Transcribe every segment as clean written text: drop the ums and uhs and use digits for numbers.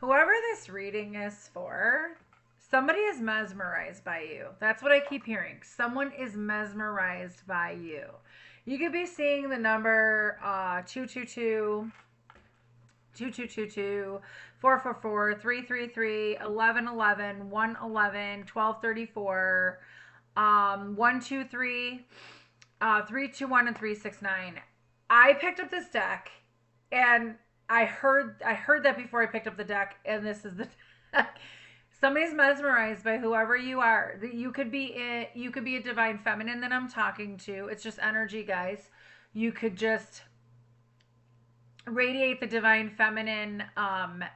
Whoever this reading is for, somebody is mesmerized by you. That's what I keep hearing. Someone is mesmerized by you. You could be seeing the number 222, 2222, 444, 333, 1111, 111, 1234, 123, 321, and 369. I picked up this deck, and I heard that before I picked up the deck, and this is the deck. Somebody's mesmerized by whoever you are. You could be a divine feminine that I'm talking to. It's just energy, guys. You could just radiate the divine feminine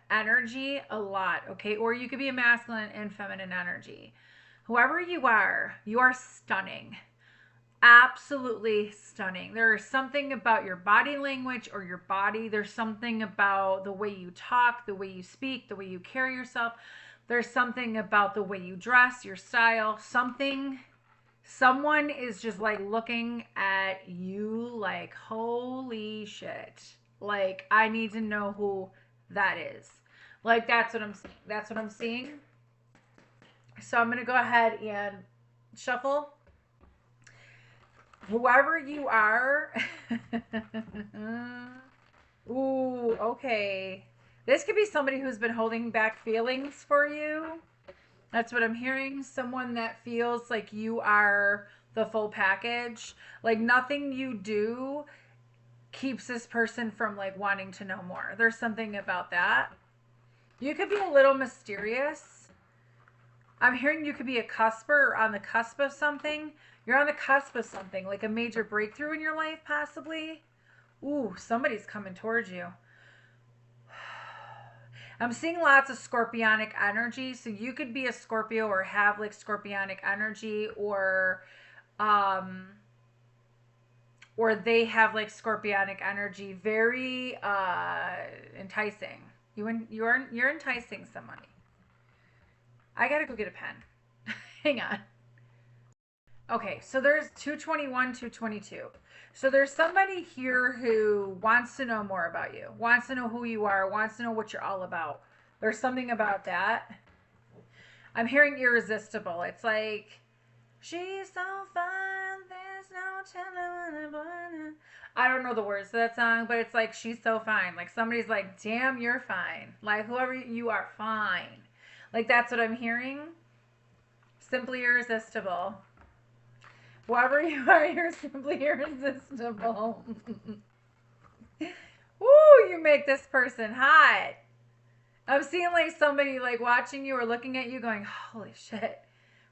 energy a lot, okay? Or you could be a masculine and feminine energy. Whoever you are stunning. Absolutely stunning. There is something about your body language or your body. There's something about the way you talk, the way you speak, the way you carry yourself. There's something about the way you dress, your style, someone is just like looking at you like, holy shit. Like, I need to know who that is. Like, that's what I'm seeing. That's what I'm seeing. So I'm going to go ahead and shuffle. Whoever you are. Ooh, okay. This could be somebody who's been holding back feelings for you. That's what I'm hearing. Someone that feels like you are the full package. Like, nothing you do keeps this person from like wanting to know more. There's something about that. You could be a little mysterious. I'm hearing you could be a cusper or on the cusp of something. You're on the cusp of something, like a major breakthrough in your life, possibly. Ooh, somebody's coming towards you. I'm seeing lots of scorpionic energy. So you could be a Scorpio or have like scorpionic energy, or they have like scorpionic energy. Very enticing. You're enticing somebody. I gotta go get a pen. Hang on. Okay, so there's 221, 222. So there's somebody here who wants to know more about you, wants to know who you are, wants to know what you're all about. There's something about that. I'm hearing irresistible. It's like, she's so fine, there's no telling. I don't know the words to that song, but it's like, she's so fine. Like, somebody's like, damn, you're fine. Like, whoever you are, fine. Like, that's what I'm hearing. Simply irresistible. Whoever you are, you're simply irresistible. Woo, you make this person hot. I'm seeing like somebody like watching you or looking at you going, holy shit.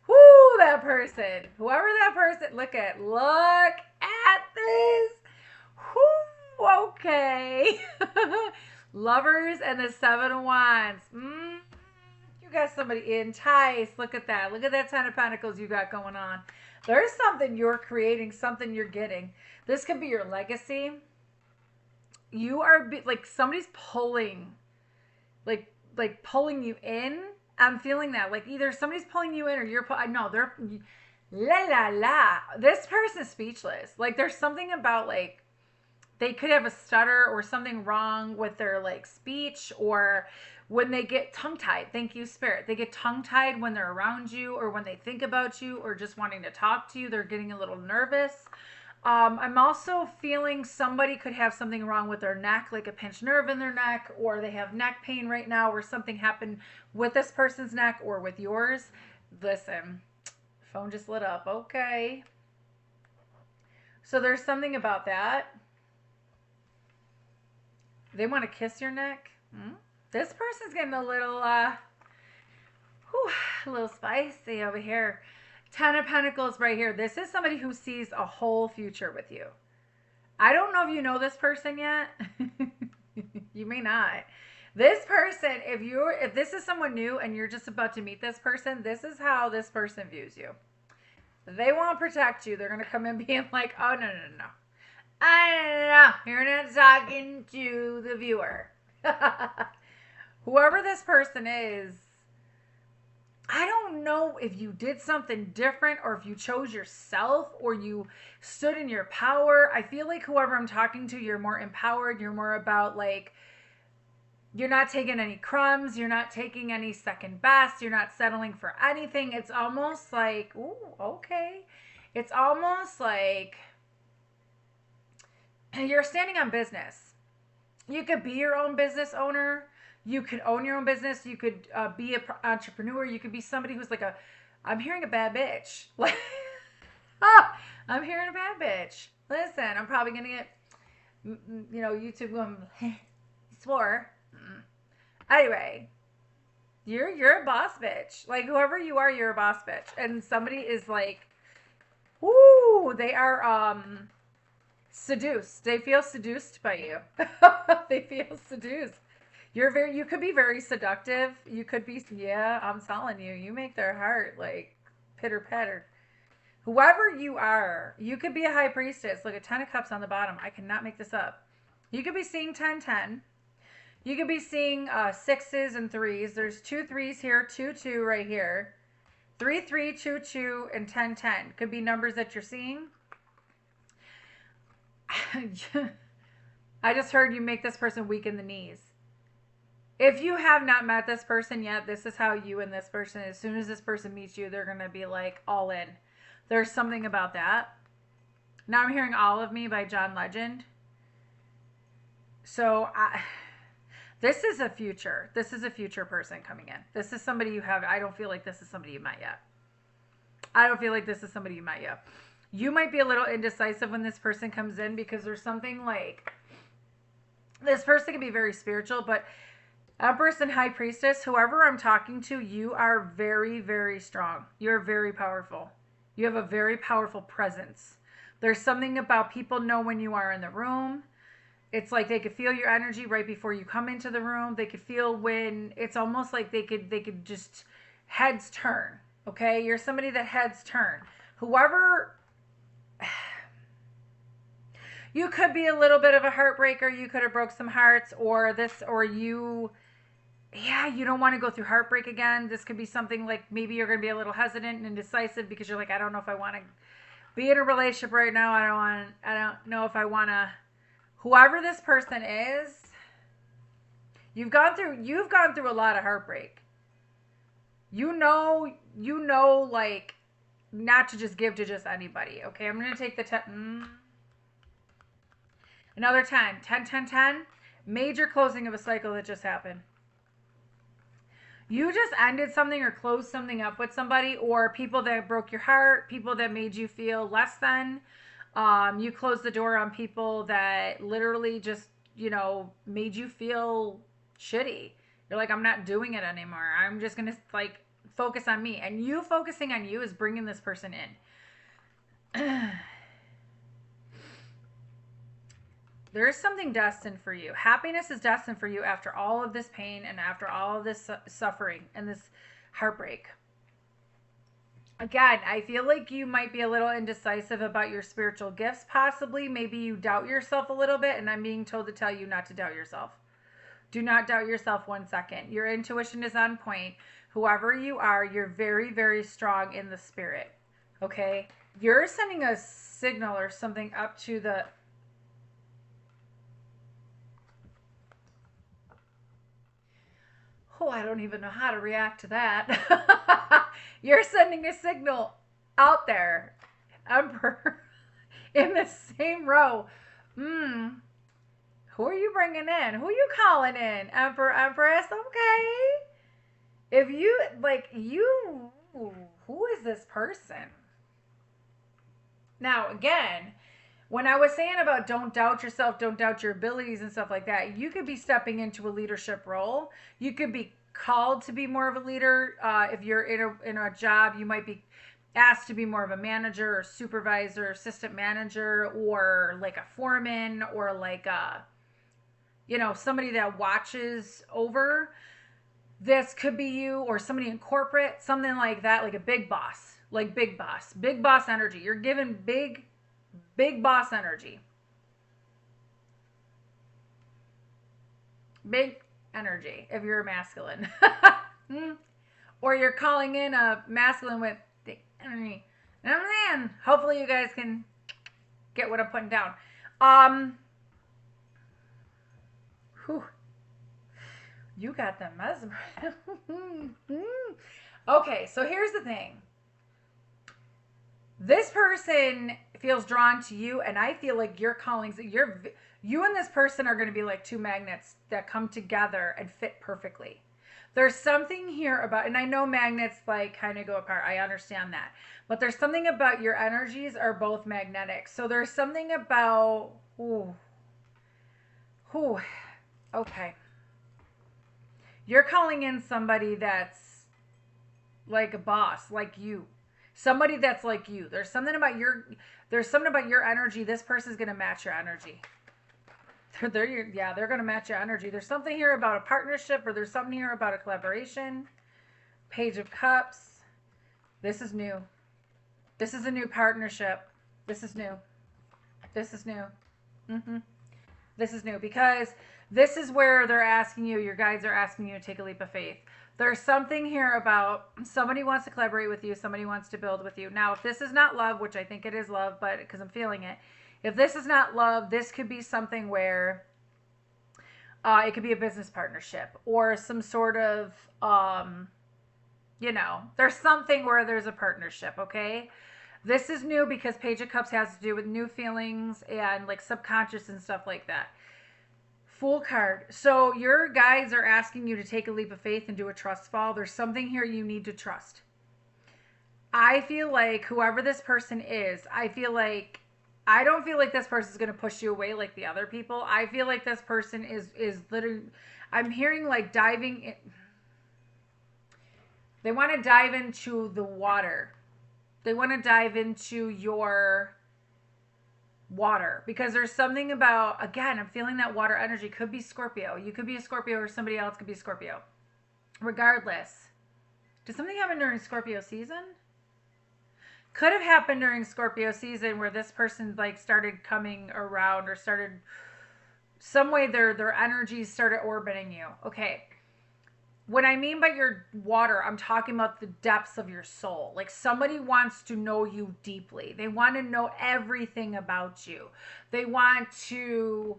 Woo, that person. Whoever that person, look at this. Woo, okay. Lovers and the Seven of Wands. You got somebody enticed. Look at that. Look at that Ten of Pentacles you got going on. There's something you're creating, something you're getting. This could be your legacy. You are like somebody's pulling, like pulling you in. I'm feeling that. Like either somebody's pulling you in or you're no, they're la. This person's speechless. Like there's something about like they could have a stutter or something wrong with their like speech, or when they get tongue-tied. Thank you, Spirit. They get tongue-tied when they're around you or when they think about you or just wanting to talk to you. They're getting a little nervous. I'm also feeling somebody could have something wrong with their neck, like a pinched nerve in their neck, or they have neck pain right now, or something happened with this person's neck or with yours. Listen, phone just lit up. Okay. So there's something about that. They want to kiss your neck. This person's getting a little spicy over here. Ten of Pentacles right here. This is somebody who sees a whole future with you. I don't know if you know this person yet. You may not. This person, if this is someone new and you're just about to meet this person, this is how this person views you. They want to protect you. They're going to come in being like, oh, no. You're not talking to the viewer. Whoever this person is, I don't know if you did something different or if you chose yourself or you stood in your power. I feel like whoever I'm talking to, you're more empowered. You're more about like You're not taking any crumbs. You're not taking any second best. You're not settling for anything. It's almost like, ooh, okay. It's almost like you're standing on business. You could be your own business owner. You could own your own business. You could be an entrepreneur. You could be somebody who's like I'm hearing a bad bitch. Like, I'm hearing a bad bitch. Listen, I'm probably going to get, YouTube going, swore. Anyway, you're a boss bitch. Like, whoever you are, you're a boss bitch. And somebody is like, woo, they are seduced. They feel seduced by you. They feel seduced. You could be very seductive. You could be, yeah, I'm telling you, you make their heart like pitter patter. Whoever you are, you could be a high priestess. Look at 10 of Cups on the bottom. I cannot make this up. You could be seeing 10-10. You could be seeing 6s and 3s. There's 2 3s here, 2 2 right here. 3 3, 2 2, and 10 10. Could be numbers that you're seeing. I just heard you make this person weak in the knees. If you have not met this person yet, this is how you and this person, as soon as this person meets you, they're going to be like all in. There's something about that. Now I'm hearing All of Me by John Legend. So this is a future. This is a future person coming in. This is somebody you have. I don't feel like this is somebody you met yet. I don't feel like this is somebody you met yet. You might be a little indecisive when this person comes in because there's something like this person can be very spiritual, but Empress and High Priestess, whoever I'm talking to, you are very, very strong. You're very powerful. You have a very powerful presence. There's something about people know when you are in the room. It's like they could feel your energy right before you come into the room. They could feel when it's almost like they could just heads turn. Okay? You're somebody that heads turn. Whoever, you could be a little bit of a heartbreaker. You could have broke some hearts you don't want to go through heartbreak again. This could be something like maybe you're going to be a little hesitant and indecisive because you're like, I don't know if I want to be in a relationship right now. I don't know if I want to. Whoever this person is, you've gone through a lot of heartbreak. You know, like not to just give to just anybody. Okay, I'm going to take the 10. Another 10. 10, 10, 10. Major closing of a cycle that just happened. You just ended something or closed something up with somebody, or people that broke your heart, people that made you feel less than. You closed the door on people that literally just, made you feel shitty. You're like, I'm not doing it anymore. I'm just going to like focus on me. And you focusing on you is bringing this person in. There is something destined for you. Happiness is destined for you after all of this pain and after all of this suffering and this heartbreak. Again, I feel like you might be a little indecisive about your spiritual gifts, possibly. Maybe you doubt yourself a little bit, and I'm being told to tell you not to doubt yourself. Do not doubt yourself 1 second. Your intuition is on point. Whoever you are, you're very, very strong in the spirit. Okay? You're sending a signal or something up to the... Oh, I don't even know how to react to that. You're sending a signal out there. Emperor. In the same row. Who are you bringing in? Who are you calling in? Emperor, Empress? Okay. If you, who is this person? Now, again, when I was saying about don't doubt yourself, don't doubt your abilities and stuff like that, you could be stepping into a leadership role. You could be called to be more of a leader. If you're in a job, you might be asked to be more of a manager or supervisor, assistant manager, or like a foreman, or like somebody that watches over. This could be you, or somebody in corporate, something like that, like a big boss, big boss energy. You're given big boss energy. Big energy if you're a masculine. Or you're calling in a masculine with the energy. And then hopefully you guys can get what I'm putting down. You got them mesmerized. Okay, so here's the thing. This person feels drawn to you, and I feel like your callings, you and this person are going to be like two magnets that come together and fit perfectly. There's something here about, and I know magnets like kind of go apart. I understand that. But there's something about your energies are both magnetic. So there's something about, okay. You're calling in somebody that's like a boss, like you. Somebody that's like you. There's something about your energy. This person's going to match your energy. They're going to match your energy. There's something here about a partnership, or there's something here about a collaboration. Page of Cups. This is new. This is a new partnership. This is new. This is new. This is new because this is where they're asking you, your guides are asking you to take a leap of faith. There's something here about somebody wants to collaborate with you. Somebody wants to build with you. Now, if this is not love, which I think it is love, but because I'm feeling it, if this is not love, this could be something where it could be a business partnership or some sort of, there's something where there's a partnership, okay? This is new because Page of Cups has to do with new feelings and like subconscious and stuff like that. Fool card. So your guides are asking you to take a leap of faith and do a trust fall. There's something here you need to trust. I feel like whoever this person is, I don't feel like this person is going to push you away like the other people. I feel like this person is literally, I'm hearing like diving in. They want to dive into the water. They want to dive into your water because there's something about, again, I'm feeling that water energy. Could be Scorpio. You could be a Scorpio or somebody else could be Scorpio. Regardless. Did something happen during Scorpio season? Could have happened during Scorpio season where this person like started coming around or started some way their energies started orbiting you. Okay. What I mean by your water, I'm talking about the depths of your soul. Like somebody wants to know you deeply. They want to know everything about you. They want to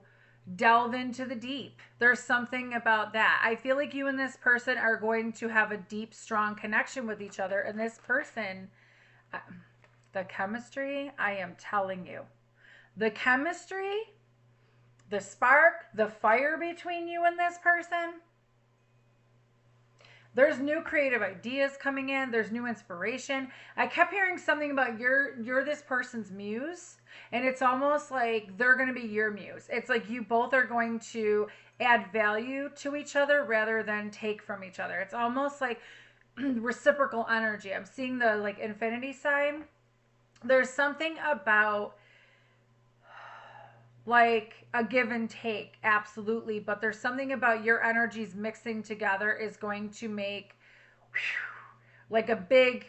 delve into the deep. There's something about that. I feel like you and this person are going to have a deep, strong connection with each other. And this person, the chemistry, I am telling you. The chemistry, the spark, the fire between you and this person. There's new creative ideas coming in. There's new inspiration. I kept hearing something about you're this person's muse. And it's almost like they're going to be your muse. It's like you both are going to add value to each other rather than take from each other. It's almost like reciprocal energy. I'm seeing the like infinity sign. There's something about like a give and take, absolutely, but there's something about your energies mixing together is going to make like a big,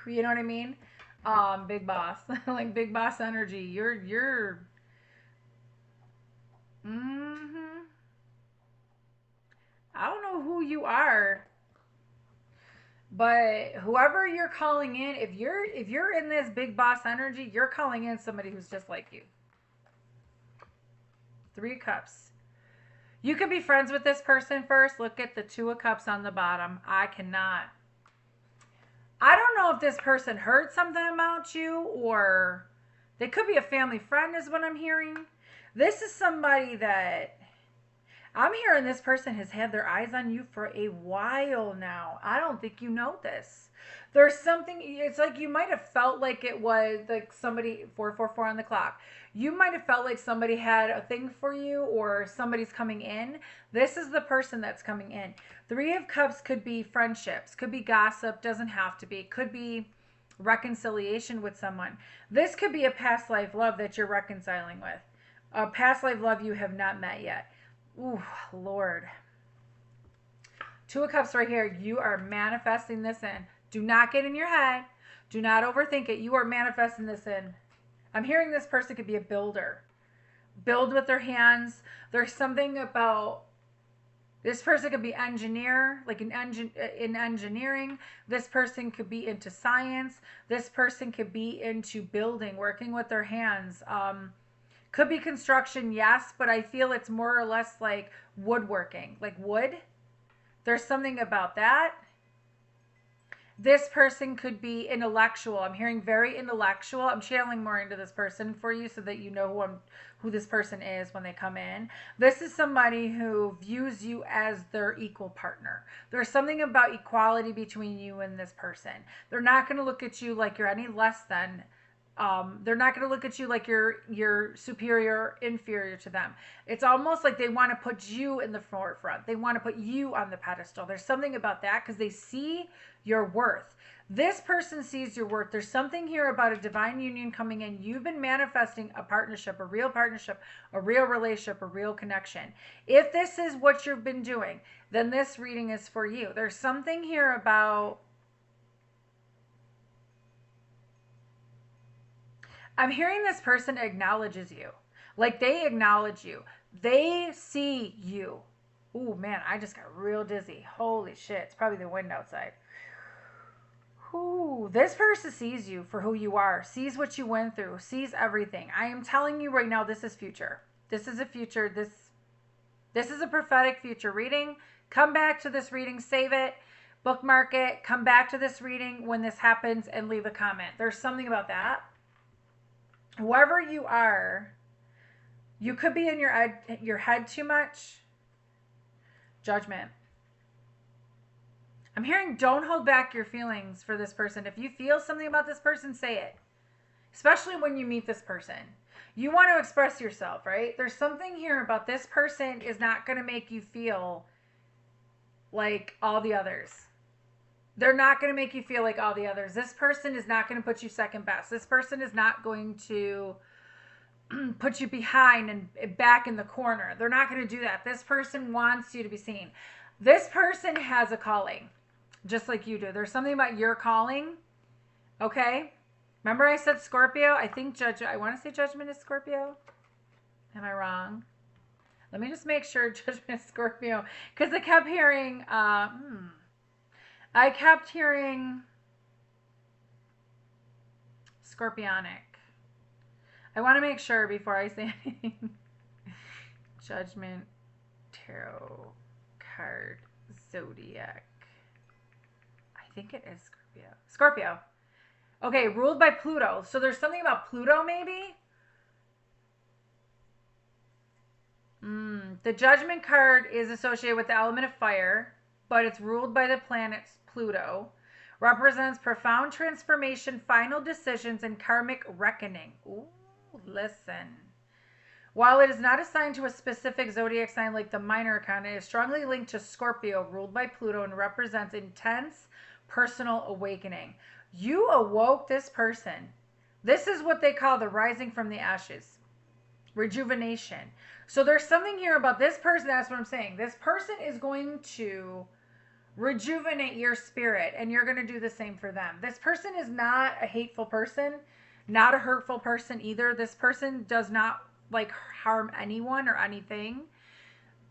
you know what I mean? Big boss, like big boss energy. You're I don't know who you are, but whoever you're calling in, if you're in this big boss energy, you're calling in somebody who's just like you. 3 of Cups. You could be friends with this person first. Look at the 2 of Cups on the bottom. I cannot. I don't know if this person heard something about you or they could be a family friend is what I'm hearing. This is somebody that I'm hearing this person has had their eyes on you for a while now. I don't think you know this. There's something, it's like you might have felt like it was like somebody, 444 on the clock. You might have felt like somebody had a thing for you or somebody's coming in. This is the person that's coming in. 3 of Cups could be friendships, could be gossip, doesn't have to be. Could be reconciliation with someone. This could be a past life love that you're reconciling with. A past life love you have not met yet. Ooh, Lord. 2 of Cups right here. You are manifesting this in. Do not get in your head. Do not overthink it. You are manifesting this in. I'm hearing this person could be a builder. Build with their hands. There's something about this person could be engineer, like in engineering. This person could be into science. This person could be into building, working with their hands. Could be construction, yes, but I feel it's more or less like woodworking, like wood. There's something about that. This person could be intellectual. I'm hearing very intellectual. I'm channeling more into this person for you so that you know who this person is when they come in. This is somebody who views you as their equal partner. There's something about equality between you and this person. They're not going to look at you like you're any less than. They're not going to look at you like you're superior or inferior to them. It's almost like they want to put you in the forefront. They want to put you on the pedestal. There's something about that because they see your worth. This person sees your worth. There's something here about a divine union coming in. You've been manifesting a partnership, a real relationship, a real connection. If this is what you've been doing, then this reading is for you. There's something here about, I'm hearing this person acknowledges you. Like they acknowledge you. They see you. Ooh, man, I just got real dizzy. Holy shit. It's probably the wind outside. Ooh, this person sees you for who you are, sees what you went through, sees everything. I am telling you right now, this is future. This is a future. This is a prophetic future reading. Come back to this reading, save it, bookmark it, come back to this reading when this happens and leave a comment. There's something about that. Whoever you are, you could be in your head too much. Judgment. I'm hearing don't hold back your feelings for this person. If you feel something about this person, say it. Especially when you meet this person. You want to express yourself, right? There's something here about this person is not going to make you feel like all the others. They're not going to make you feel like all the others. This person is not going to put you second best. This person is not going to put you behind and back in the corner. They're not going to do that. This person wants you to be seen. This person has a calling, just like you do. There's something about your calling, okay? Remember I said Scorpio? I think I want to say Judgment is Scorpio. Am I wrong? Let me just make sure Judgment is Scorpio, because I kept hearing, Scorpionic. I want to make sure before I say anything. Judgment, Tarot, card, Zodiac. I think it is Scorpio. Scorpio. Okay, ruled by Pluto. So there's something about Pluto maybe? The Judgment card is associated with the element of fire, but it's ruled by the planet Pluto. Represents profound transformation, final decisions, and karmic reckoning. Ooh, listen. While it is not assigned to a specific zodiac sign like the minor arcana, it is strongly linked to Scorpio, ruled by Pluto, and represents intense personal awakening. You awoke this person. This is what they call the rising from the ashes. Rejuvenation. So there's something here about this person. That's what I'm saying. This person is going to rejuvenate your spirit, and you're going to do the same for them. This person is not a hateful person, not a hurtful person either. This person does not like harm anyone or anything.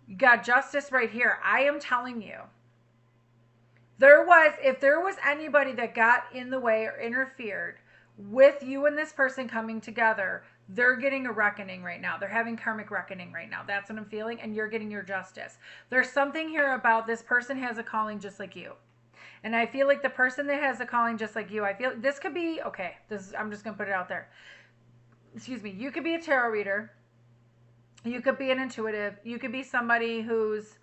You got justice right here. I am telling you. If there was anybody that got in the way or interfered with you and this person coming together, they're getting a reckoning right now. They're having karmic reckoning right now. That's what I'm feeling. And you're getting your justice. There's something here about this person has a calling just like you. And I feel like the person that has a calling just like you, I feel this could be, okay, I'm just going to put it out there. Excuse me. You could be a tarot reader. You could be an intuitive. You could be somebody who's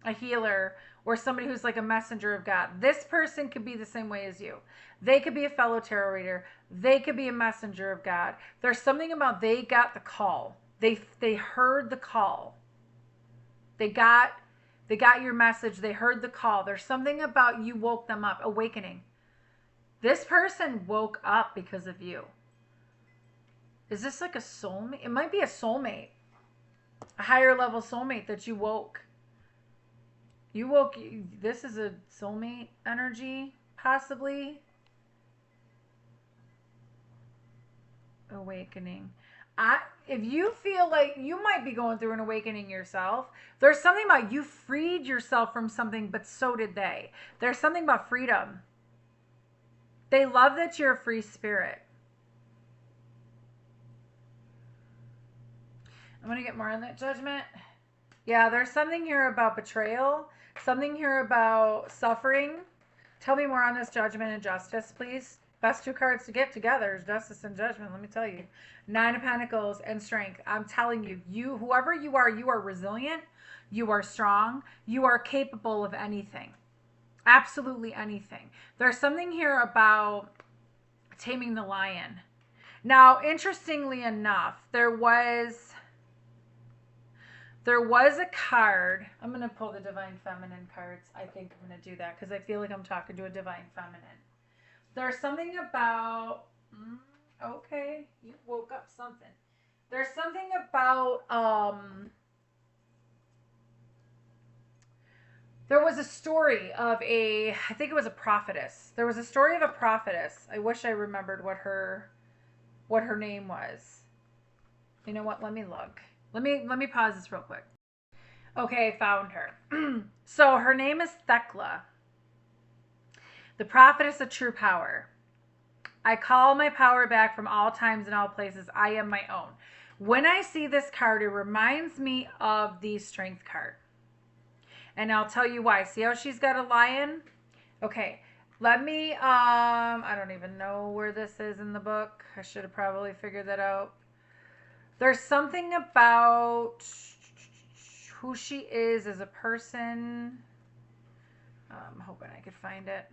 a healer or somebody who's like a messenger of God. This person could be the same way as you. They could be a fellow tarot reader. They could be a messenger of God. There's something about they got the call. They heard the call. They got your message. They heard the call. There's something about you woke them up. Awakening. This person woke up because of you. Is this like a soulmate? It might be a soulmate. A higher level soulmate that you woke. This is a soulmate energy, possibly. Awakening. If you feel like you might be going through an awakening yourself, there's something about you freed yourself from something, but so did they. There's something about freedom. They love that you're a free spirit. I'm going to get more on that Judgment. Yeah, there's something here about betrayal. Something here about suffering. Tell me more on this, judgment and justice, please. Best two cards to get together is justice and judgment, let me tell you. Nine of Pentacles and strength. I'm telling you, whoever you are resilient, you are strong, you are capable of anything. Absolutely anything. There's something here about taming the lion. Now, interestingly enough, there was a card. I'm going to pull the Divine Feminine cards. I think I'm going to do that because I feel like I'm talking to a Divine Feminine. There's something about, okay, you woke up something. There's something about, there was a story of I think it was a prophetess. There was a story of a prophetess. I wish I remembered what her name was. You know what? Let me look. Let me pause this real quick. Okay, I found her. So her name is Thecla. The prophetess of true power. I call my power back from all times and all places. I am my own. When I see this card, it reminds me of the strength card. And I'll tell you why. See how she's got a lion? Okay, let me, I don't even know where this is in the book. I should have probably figured that out. There's something about who she is as a person. I'm hoping I could find it.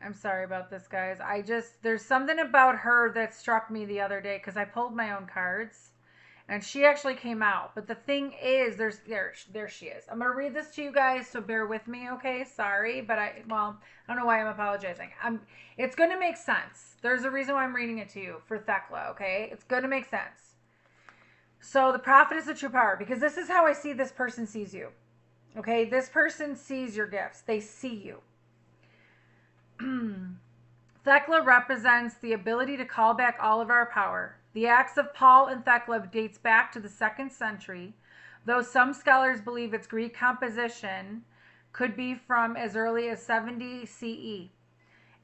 I'm sorry about this, guys. There's something about her that struck me the other day because I pulled my own cards. And she actually came out. But the thing is, there she is. I'm going to read this to you guys, so bear with me, okay? Sorry, but I don't know why I'm apologizing. It's going to make sense. There's a reason why I'm reading it to you for Thecla, okay? It's going to make sense. So the prophetess of true power, because this is how I see this person sees you, okay? This person sees your gifts. They see you. Thecla represents the ability to call back all of our power. The acts of Paul and Thecla dates back to the 2nd century, though some scholars believe its Greek composition could be from as early as 70 CE.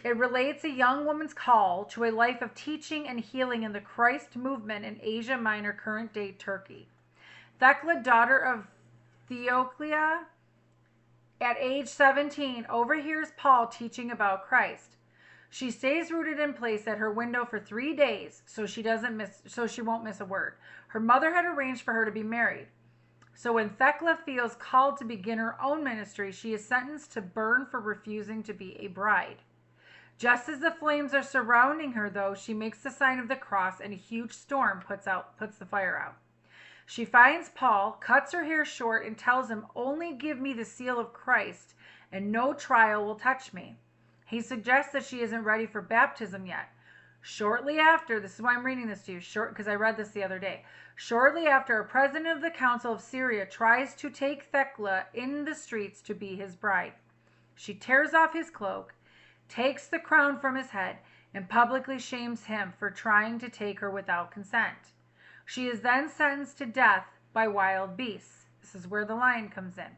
It relates a young woman's call to a life of teaching and healing in the Christ movement in Asia Minor, current-day Turkey. Thecla, daughter of Thecla, at age 17, overhears Paul teaching about Christ. She stays rooted in place at her window for 3 days so she won't miss a word. Her mother had arranged for her to be married. So when Thecla feels called to begin her own ministry, she is sentenced to burn for refusing to be a bride. Just as the flames are surrounding her, though, she makes the sign of the cross and a huge storm puts the fire out. She finds Paul, cuts her hair short, and tells him, "Only give me the seal of Christ, and no trial will touch me." He suggests that she isn't ready for baptism yet. Shortly after, this is why I'm reading this to you, because I read this the other day. Shortly after, a president of the Council of Syria tries to take Thecla in the streets to be his bride. She tears off his cloak, takes the crown from his head, and publicly shames him for trying to take her without consent. She is then sentenced to death by wild beasts. This is where the lion comes in.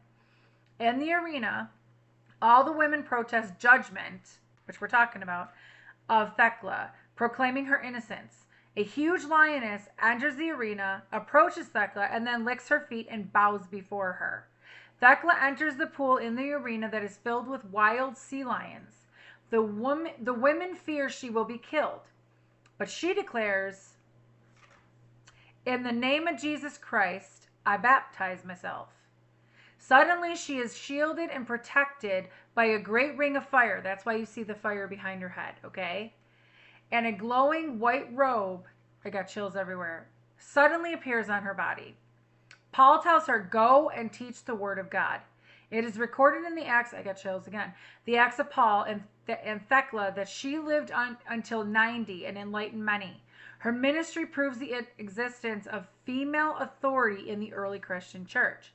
In the arena, all the women protest judgment, which we're talking about, of Thecla, proclaiming her innocence. A huge lioness enters the arena, approaches Thecla, and then licks her feet and bows before her. Thecla enters the pool in the arena that is filled with wild sea lions. The women fear she will be killed, but she declares, "In the name of Jesus Christ, I baptize myself." Suddenly, she is shielded and protected by a great ring of fire. That's why you see the fire behind her head, okay? And a glowing white robe, I got chills everywhere, suddenly appears on her body. Paul tells her, "Go and teach the word of God." It is recorded in the Acts, I got chills again, the Acts of Paul and Thecla that she lived until 90 and enlightened many. Her ministry proves the existence of female authority in the early Christian church.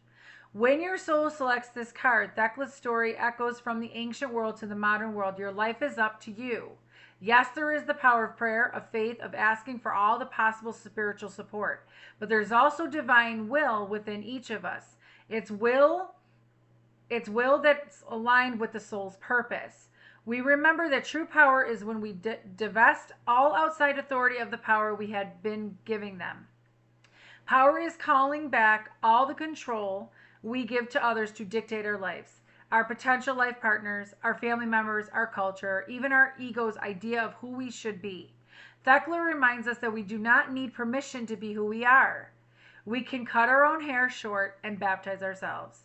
When your soul selects this card, Thecla's story echoes from the ancient world to the modern world. Your life is up to you. Yes, there is the power of prayer, of faith, of asking for all the possible spiritual support. But there's also divine will within each of us. It's will that's aligned with the soul's purpose. We remember that true power is when we divest all outside authority of the power we had been giving them. Power is calling back all the control we give to others to dictate our lives. Our potential life partners, our family members, our culture, even our ego's idea of who we should be. Thecla reminds us that we do not need permission to be who we are. We can cut our own hair short and baptize ourselves.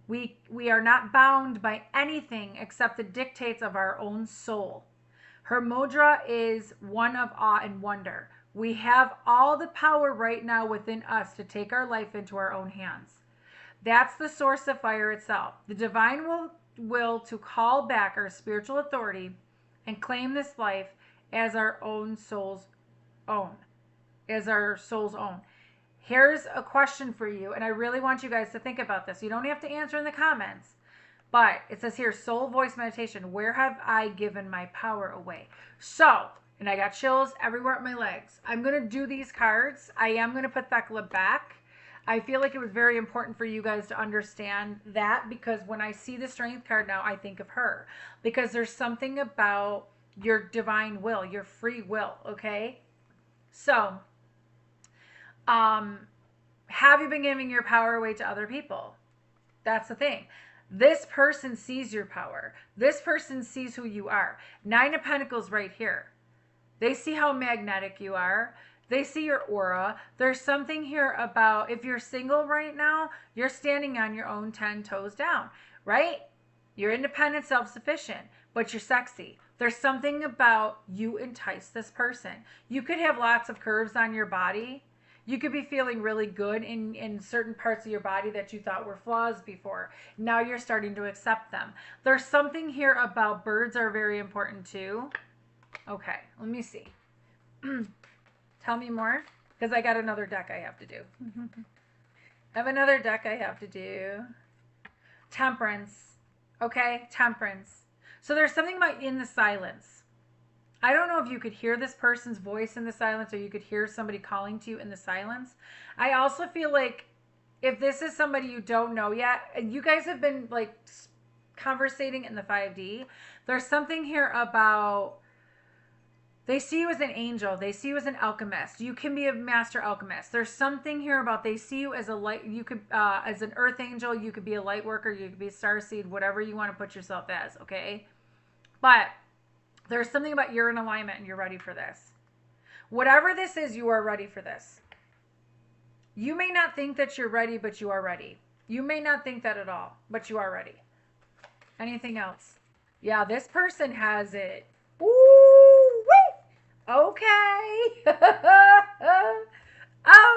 We are not bound by anything except the dictates of our own soul. Her mudra is one of awe and wonder. We have all the power right now within us to take our life into our own hands. That's the source of fire itself. The divine will to call back our spiritual authority and claim this life as our own soul's own. As our soul's own. Here's a question for you, and I really want you guys to think about this. You don't have to answer in the comments, but it says here, soul voice meditation. Where have I given my power away? So, and I got chills everywhere at my legs. I'm going to do these cards. I am going to put Thecla back. I feel like it was very important for you guys to understand that, because when I see the strength card now, I think of her. Because there's something about your divine will, your free will, okay? So, have you been giving your power away to other people? That's the thing. This person sees your power. This person sees who you are. 9 of Pentacles right here. They see how magnetic you are. They see your aura. There's something here about, if you're single right now, you're standing on your own 10 toes down, right? You're independent, self-sufficient, but you're sexy. There's something about you entice this person. You could have lots of curves on your body. You could be feeling really good in certain parts of your body that you thought were flaws before. Now you're starting to accept them. There's something here about birds are very important too. Okay, let me see. Tell me more, because I got another deck I have to do. I have another deck I have to do. Temperance. Okay, temperance. So there's something about in the silence. I don't know if you could hear this person's voice in the silence, or you could hear somebody calling to you in the silence. I also feel like if this is somebody you don't know yet, and you guys have been like conversating in the 5D, there's something here about they see you as an angel. They see you as an alchemist. You can be a master alchemist. There's something here about they see you as a light. You could, as an earth angel. You could be a light worker. You could be a starseed. Whatever you want to put yourself as. Okay, but there's something about you're in alignment and you're ready for this. Whatever this is, you are ready for this. You may not think that you're ready, but you are ready. You may not think that at all, but you are ready. Anything else? Yeah, this person has it. Okay.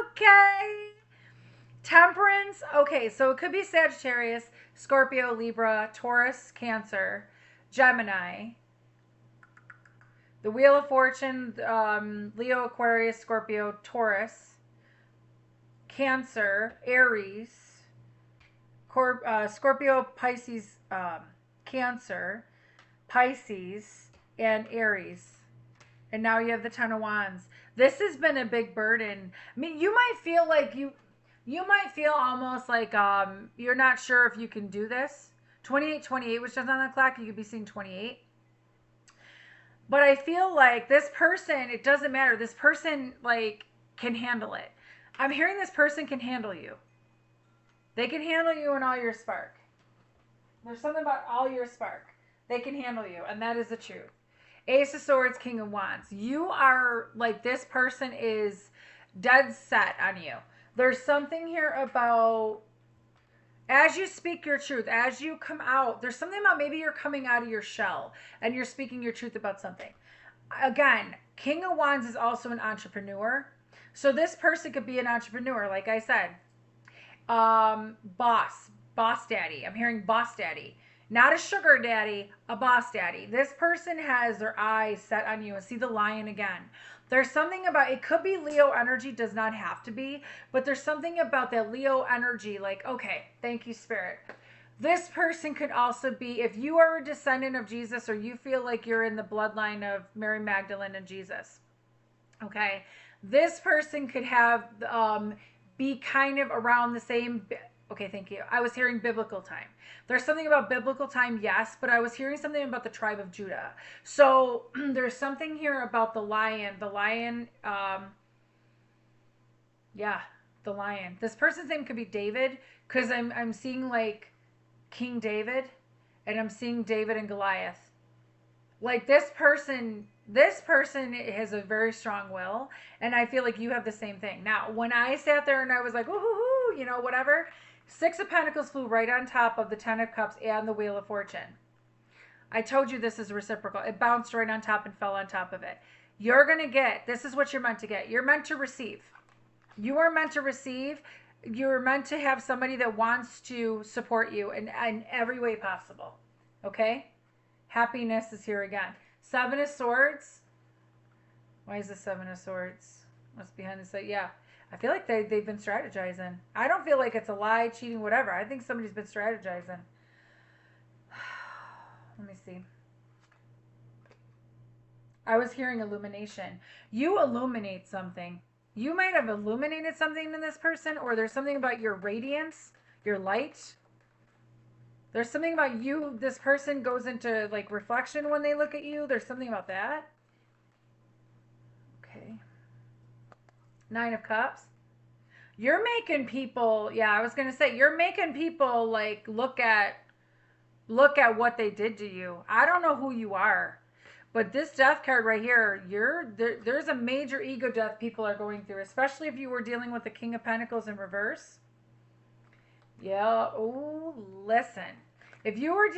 Okay. Temperance. Okay, so it could be Sagittarius, Scorpio, Libra, Taurus, Cancer, Gemini. The Wheel of Fortune, Leo, Aquarius, Scorpio, Taurus, Cancer, Aries, Scorpio, Pisces, Cancer, Pisces, and Aries. And now you have the 10 of Wands. This has been a big burden. I mean, you might feel like you might feel almost like you're not sure if you can do this. 28, which is on the clock, you could be seeing 28. But I feel like this person, it doesn't matter. This person like can handle it. I'm hearing this person can handle you. They can handle you and all your spark. There's something about all your spark. They can handle you, and that is the truth. Ace of Swords, King of Wands. You are like, this person is dead set on you. There's something here about as you speak your truth, as you come out, there's something about maybe you're coming out of your shell and you're speaking your truth about something. Again, King of Wands is also an entrepreneur. So this person could be an entrepreneur, like I said. Boss daddy. I'm hearing boss daddy. Not a sugar daddy, a boss daddy. This person has their eyes set on you and see the lion again. There's something about, it could be Leo energy, does not have to be, but there's something about that Leo energy, like, okay, thank you, Spirit. This person could also be, if you are a descendant of Jesus or you feel like you're in the bloodline of Mary Magdalene and Jesus, okay, this person could have, be kind of around the same, okay, thank you. I was hearing biblical time. There's something about biblical time, yes, but I was hearing something about the tribe of Judah. So there's something here about the lion. The lion, the the lion. This person's name could be David, because I'm seeing like King David, and I'm seeing David and Goliath. Like this person has a very strong will, and I feel like you have the same thing. Now, when I sat there and I was like, ooh, you know, whatever, Six of Pentacles flew right on top of the Ten of Cups and the Wheel of Fortune. I told you this is reciprocal. It bounced right on top and fell on top of it. You're going to get, this is what you're meant to get. You're meant to receive. You are meant to receive. You're meant to have somebody that wants to support you in every way possible. Okay? Happiness is here again. Seven of Swords. Why is the Seven of Swords? What's behind this? Yeah. I feel like they've been strategizing. I don't feel like it's a lie, cheating, whatever. I think somebody's been strategizing. Let me see. I was hearing illumination. You illuminate something. You might have illuminated something in this person, or there's something about your radiance, your light. There's something about you. This person goes into like reflection when they look at you. There's something about that. Okay. Nine of Cups. You're making people, yeah, I was going to say, you're making people like look at what they did to you. I don't know who you are, but this death card right here, there's a major ego death people are going through, especially if you were dealing with the King of Pentacles in reverse. Yeah. Oh, listen. If you were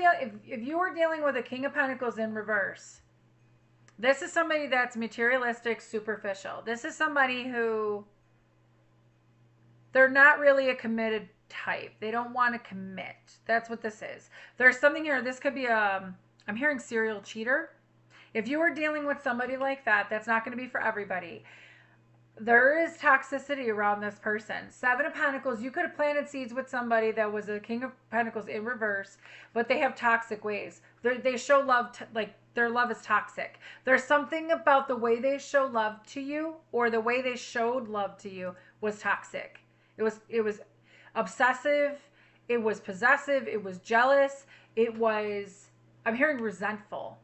dealing with a King of Pentacles in reverse, this is somebody that's materialistic, superficial. This is somebody who, they're not really a committed type. They don't want to commit. That's what this is. There's something here. This could be I'm hearing serial cheater. If you were dealing with somebody like that, that's not going to be for everybody. There is toxicity around this person. Seven of Pentacles, you could have planted seeds with somebody that was a King of Pentacles in reverse, but they have toxic ways. They show love, like their love is toxic. There's something about the way they show love to you, or the way they showed love to you, was toxic. It was obsessive, it was possessive, it was jealous, it was, I'm hearing resentful,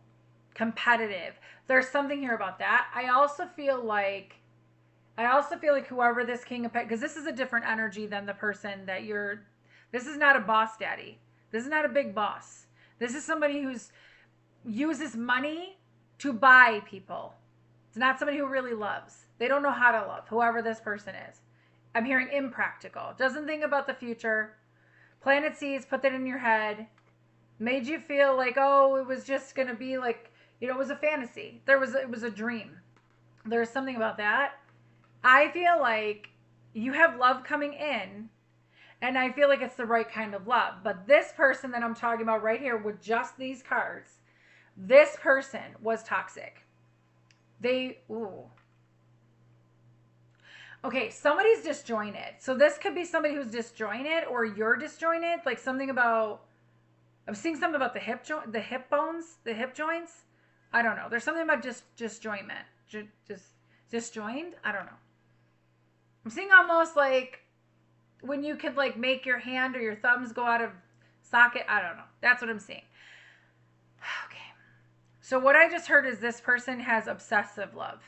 competitive. There's something here about that. I also feel like whoever this King of Pentacles, because this is a different energy than the person that this is not a boss daddy. This is not a big boss. This is somebody who's uses money to buy people. It's not somebody who really loves. They don't know how to love, whoever this person is. I'm hearing impractical. Doesn't think about the future. Planted seeds, put that in your head. Made you feel like, oh, it was just going to be like, you know, it was a fantasy. It was a dream. There's something about that. I feel like you have love coming in, and I feel like it's the right kind of love. But this person that I'm talking about right here with just these cards, this person was toxic. Okay, somebody's disjointed. So this could be somebody who's disjointed, or you're disjointed. Like something about, I'm seeing something about the hip bones, the hip joints. I don't know. There's something about disjointment. Just disjoined? I don't know. I'm seeing almost like when you could like make your hand or your thumbs go out of socket. I don't know. That's what I'm seeing. Okay. So what I just heard is this person has obsessive love.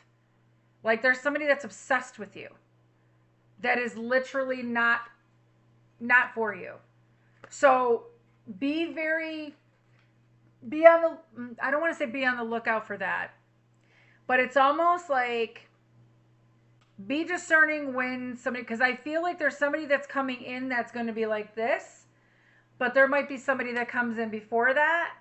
Like there's somebody that's obsessed with you. That is literally not for you. So I don't want to say be on the lookout for that. But it's almost like be discerning when somebody, because I feel like there's somebody that's coming in that's going to be like this, but there might be somebody that comes in before that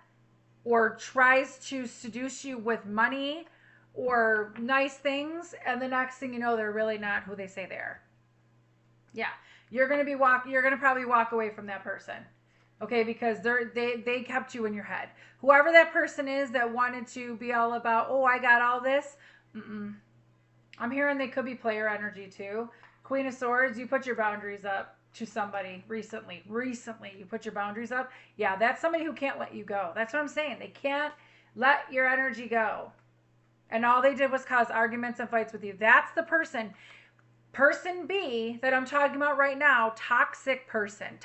or tries to seduce you with money or nice things, and the next thing you know, they're really not who they say they are. Yeah, you're going to probably walk away from that person. Okay, because they kept you in your head. Whoever that person is that wanted to be all about, oh, I got all this. I'm hearing they could be player energy too. Queen of Swords, you put your boundaries up to somebody recently. You put your boundaries up. Yeah, that's somebody who can't let you go. That's what I'm saying. They can't let your energy go. And all they did was cause arguments and fights with you. That's the person. Person B that I'm talking about right now, toxic person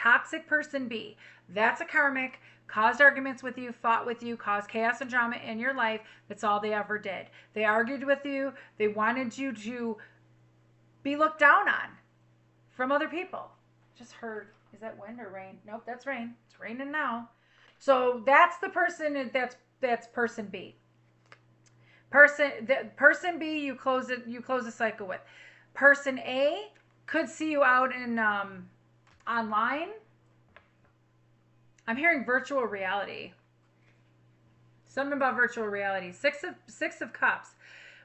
B. That's a karmic, caused arguments with you, fought with you, caused chaos and drama in your life. That's all they ever did. They argued with you. They wanted you to be looked down on from other people. Just heard, is that wind or rain? Nope, that's rain. It's raining now. So that's the person, that's person B. Person B, you close the cycle with. Person A could see you out in online. I'm hearing virtual reality. Something about virtual reality. Six of Cups.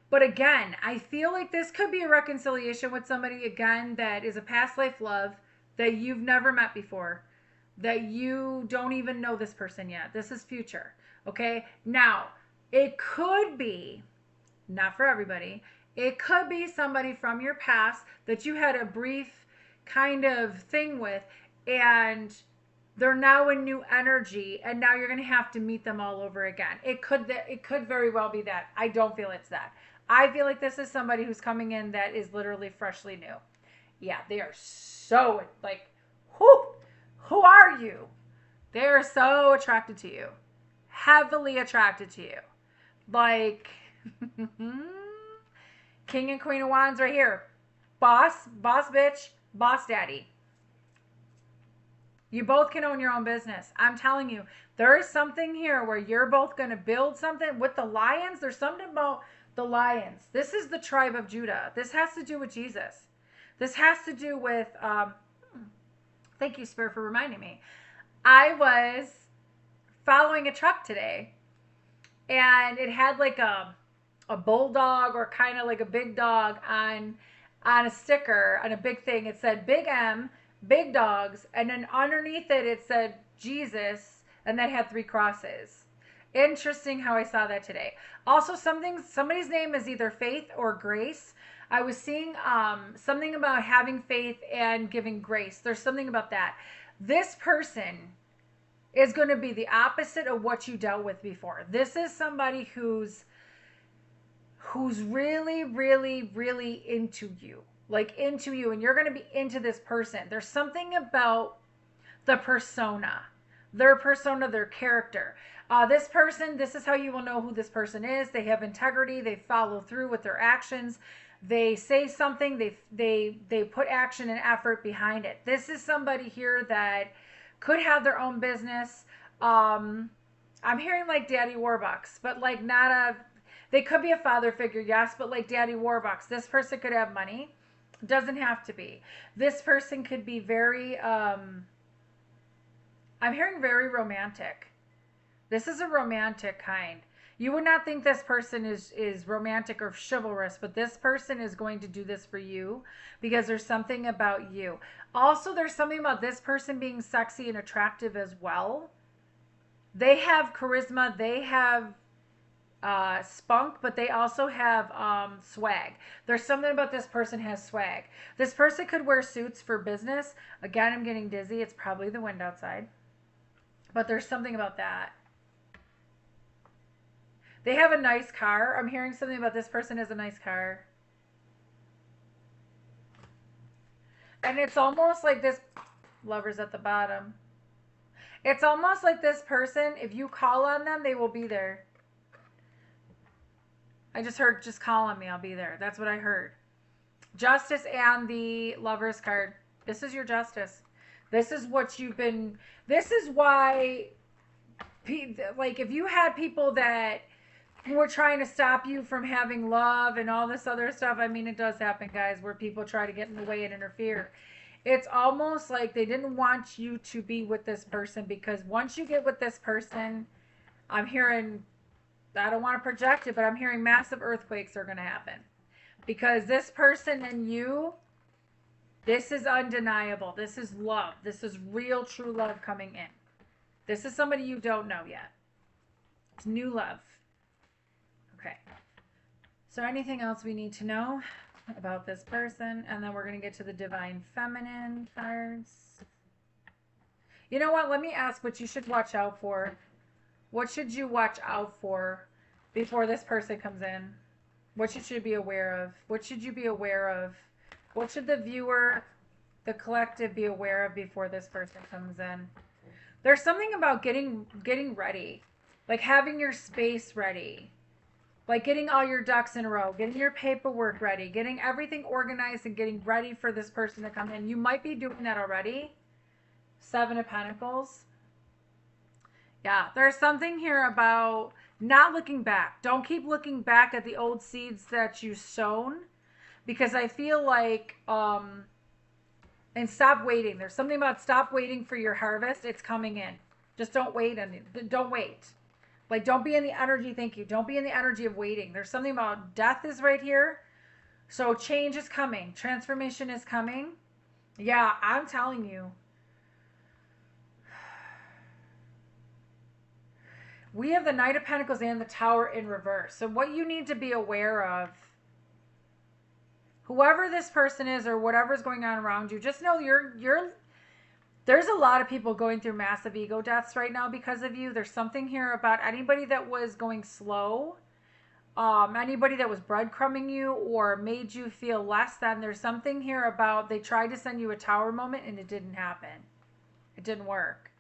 But again, I feel like this could be a reconciliation with somebody, again, that is a past life love that you've never met before, that you don't even know this person yet. This is future, okay? Now, it could be, not for everybody, it could be somebody from your past that you had a brief kind of thing with, and they're now in new energy, and now you're going to have to meet them all over again. It could very well be that. I don't feel it's that. I feel like this is somebody who's coming in that is literally freshly new. Yeah, they are so, like, who are you? They are so attracted to you. Heavily attracted to you. Like, King and Queen of Wands right here. Boss bitch, boss daddy. You both can own your own business. I'm telling you, there is something here where you're both going to build something. With the lions, there's something about the lions. This is the tribe of Judah. This has to do with Jesus. This has to do with, thank you, Spirit, for reminding me. I was following a truck today, and it had like a bulldog or kind of like a big dog on a sticker, on a big thing. It said Big M, Big Dogs, and then underneath it said Jesus, and that had 3 crosses. Interesting how I saw that today. Also, somebody's name is either Faith or Grace. I was seeing something about having faith and giving grace. There's something about that. This person is going to be the opposite of what you dealt with before. This is somebody who's really, really, really into you. Like, into you, and you're going to be into this person. There's something about the persona, their character. This person, this is how you will know who this person is. They have integrity. They follow through with their actions. They say something. They put action and effort behind it. This is somebody here that could have their own business. I'm hearing like Daddy Warbucks, but like they could be a father figure, yes, but like Daddy Warbucks. This person could have money. Doesn't have to be. This person could be very, I'm hearing very romantic. This is a romantic kind. You would not think this person is romantic or chivalrous, but this person is going to do this for you because there's something about you. Also, there's something about this person being sexy and attractive as well. They have charisma. They have spunk, but they also have swag. There's something about this person has swag. This person could wear suits for business. Again, I'm getting dizzy. It's probably the wind outside. But there's something about that. They have a nice car. I'm hearing something about this person has a nice car. And it's almost like this Lover's at the bottom. It's almost like this person, if you call on them, they will be there. I just heard, just call on me, I'll be there. That's what I heard. Justice and the Lover's card. This is your justice. This is what you've been, this is why, like, if you had people that were trying to stop you from having love and all this other stuff, I mean, it does happen, guys, where people try to get in the way and interfere. It's almost like they didn't want you to be with this person, because once you get with this person, I'm hearing, I don't want to project it, but I'm hearing massive earthquakes are going to happen. Because this person and you, this is undeniable. This is love. This is real, true love coming in. This is somebody you don't know yet. It's new love. Okay. So anything else we need to know about this person? And then we're going to get to the Divine Feminine cards. You know what? Let me ask what you should watch out for. What should you watch out for before this person comes in? What you should be aware of? What should you be aware of? What should the viewer, the collective, be aware of before this person comes in? There's something about getting ready, like having your space ready. Like getting all your ducks in a row, getting your paperwork ready, getting everything organized and getting ready for this person to come in. You might be doing that already. 7 of Pentacles. Yeah, there's something here about not looking back. Don't keep looking back at the old seeds that you've sown, because I feel like, and stop waiting. There's something about stop waiting for your harvest. It's coming in. Just don't wait. Don't wait. Like, don't be in the energy, thank you. Don't be in the energy of waiting. There's something about death is right here. So change is coming. Transformation is coming. Yeah, I'm telling you. We have the Knight of Pentacles and the Tower in reverse. So what you need to be aware of, whoever this person is or whatever's going on around you, just know there's a lot of people going through massive ego deaths right now because of you. There's something here about anybody that was going slow, anybody that was breadcrumbing you or made you feel less than. There's something here about they tried to send you a tower moment and it didn't happen. It didn't work.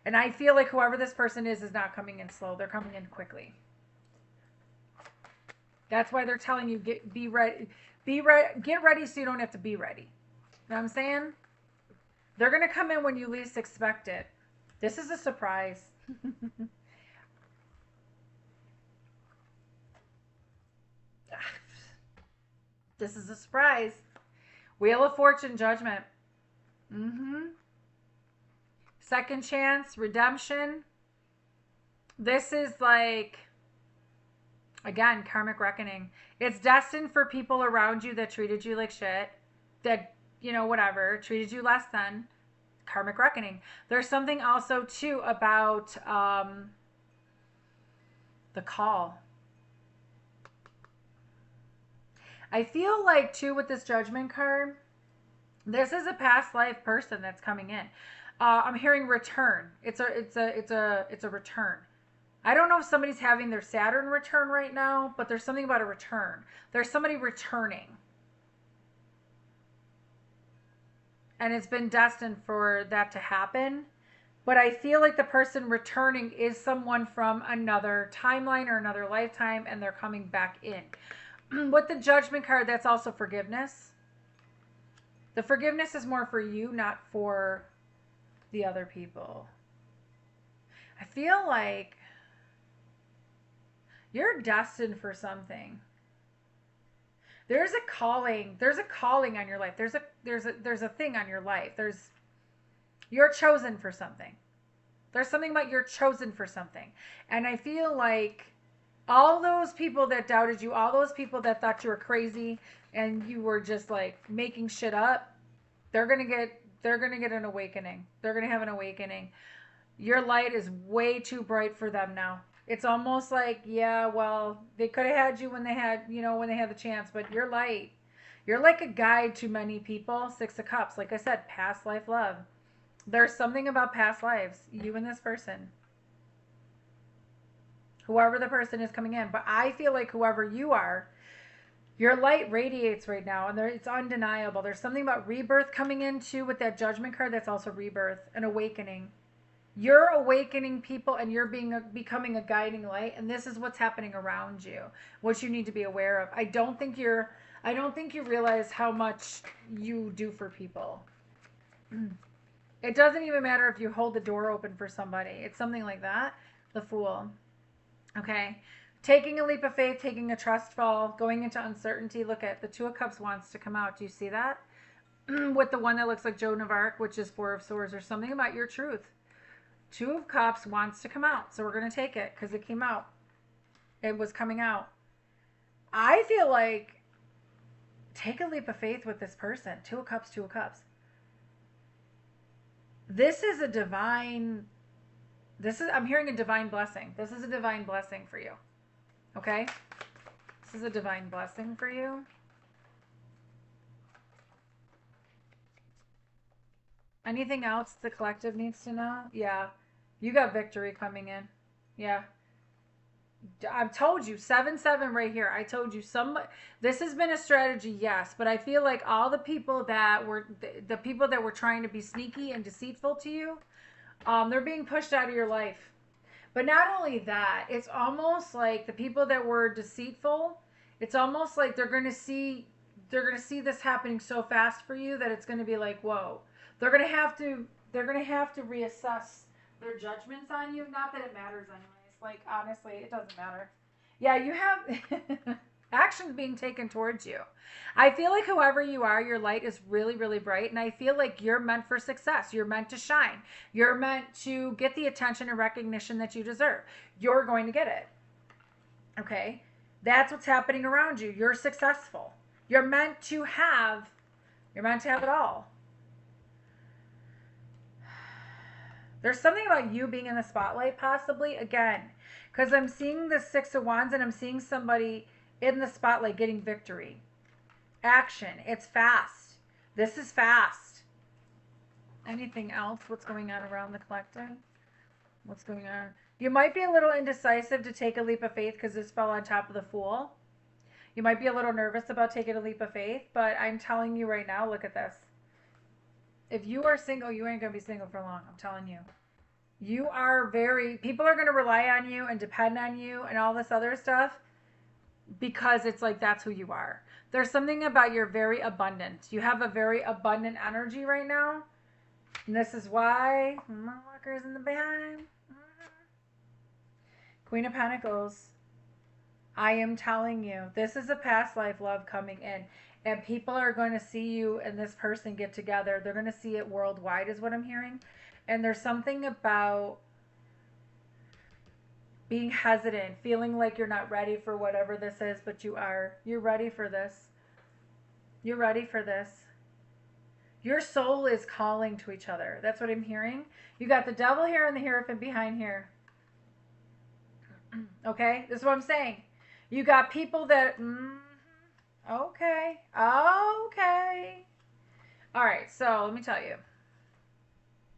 And I feel like whoever this person is not coming in slow. They're coming in quickly. That's why they're telling you be ready, get ready so you don't have to be ready. You know what I'm saying? They're going to come in when you least expect it. This is a surprise. This is a surprise. Wheel of Fortune, Judgment. Second chance, redemption. This is like, again, karmic reckoning. It's destined for people around you that treated you like shit. That, you know, whatever, treated you less than. Karmic reckoning. There's something also, too, about the call. I feel like, too, with this Judgment card, this is a past life person that's coming in. I'm hearing return. It's a return. I don't know if somebody's having their Saturn return right now, but there's something about a return. There's somebody returning. And it's been destined for that to happen. But I feel like the person returning is someone from another timeline or another lifetime, and they're coming back in. With the Judgment card, that's also forgiveness. The forgiveness is more for you, not for the other people. I feel like you're destined for something. There's a calling. There's a calling on your life. There's a thing on your life. You're chosen for something. There's something about you're chosen for something. And I feel like all those people that doubted you, all those people that thought you were crazy and you were just like making shit up, they're going to get an awakening. They're going to have an awakening. Your light is way too bright for them now. It's almost like, yeah, well, they could have had you when they had, when they had the chance, but you're light. You're like a guide to many people. 6 of Cups. Like I said, past life love. There's something about past lives. You and this person. Whoever the person is coming in. But I feel like whoever you are, your light radiates right now, and it's undeniable. There's something about rebirth coming in, too, with that Judgment card. That's also rebirth, an awakening. You're awakening people, and you're becoming a guiding light, and this is what's happening around you, what you need to be aware of. I don't think you realize how much you do for people. It doesn't even matter if you hold the door open for somebody. It's something like that. The Fool. Okay. Taking a leap of faith, taking a trust fall, going into uncertainty. Look at the 2 of Cups wants to come out. Do you see that? With the one that looks like Joan of Arc, which is 4 of Swords, or something about your truth. 2 of Cups wants to come out. So we're going to take it because it came out. It was coming out. I feel like take a leap of faith with this person. 2 of Cups, 2 of Cups. This is a divine, I'm hearing a divine blessing. This is a divine blessing for you. Okay? This is a divine blessing for you. Anything else the collective needs to know? Yeah. You got victory coming in. Yeah. I've told you, 7-7 right here. I told you this has been a strategy, yes, but I feel like all the people that were trying to be sneaky and deceitful to you, they're being pushed out of your life. But not only that, it's almost like the people that were deceitful, it's almost like they're going to see this happening so fast for you that it's going to be like, whoa. They're going to have to reassess their judgments on you. Not that it matters anyways. Like, honestly, it doesn't matter. Yeah, you have actions being taken towards you. I feel like whoever you are, your light is really, really bright. And I feel like you're meant for success. You're meant to shine. You're meant to get the attention and recognition that you deserve. You're going to get it. Okay? That's what's happening around you. You're successful. You're meant to have it all. There's something about you being in the spotlight, possibly, again, because I'm seeing the Six of Wands and I'm seeing somebody in the spotlight getting victory. Action. It's fast. This is fast. Anything else? What's going on around the collective? What's going on? You might be a little indecisive to take a leap of faith because this fell on top of the Fool. You might be a little nervous about taking a leap of faith, but I'm telling you right now, look at this. If you are single, you ain't going to be single for long. I'm telling you. People are going to rely on you and depend on you and all this other stuff because it's like that's who you are. There's something about you're very abundant. You have a very abundant energy right now. And this is why walkers in the behind. Queen of Pentacles. I am telling you, this is a past life love coming in. And people are going to see you and this person get together. They're going to see it worldwide is what I'm hearing. And there's something about being hesitant, feeling like you're not ready for whatever this is, but you are. You're ready for this. You're ready for this. Your soul is calling to each other. That's what I'm hearing. You got the Devil here and the Hierophant behind here. Okay? This is what I'm saying. You got people that... okay. Okay. All right. So let me tell you.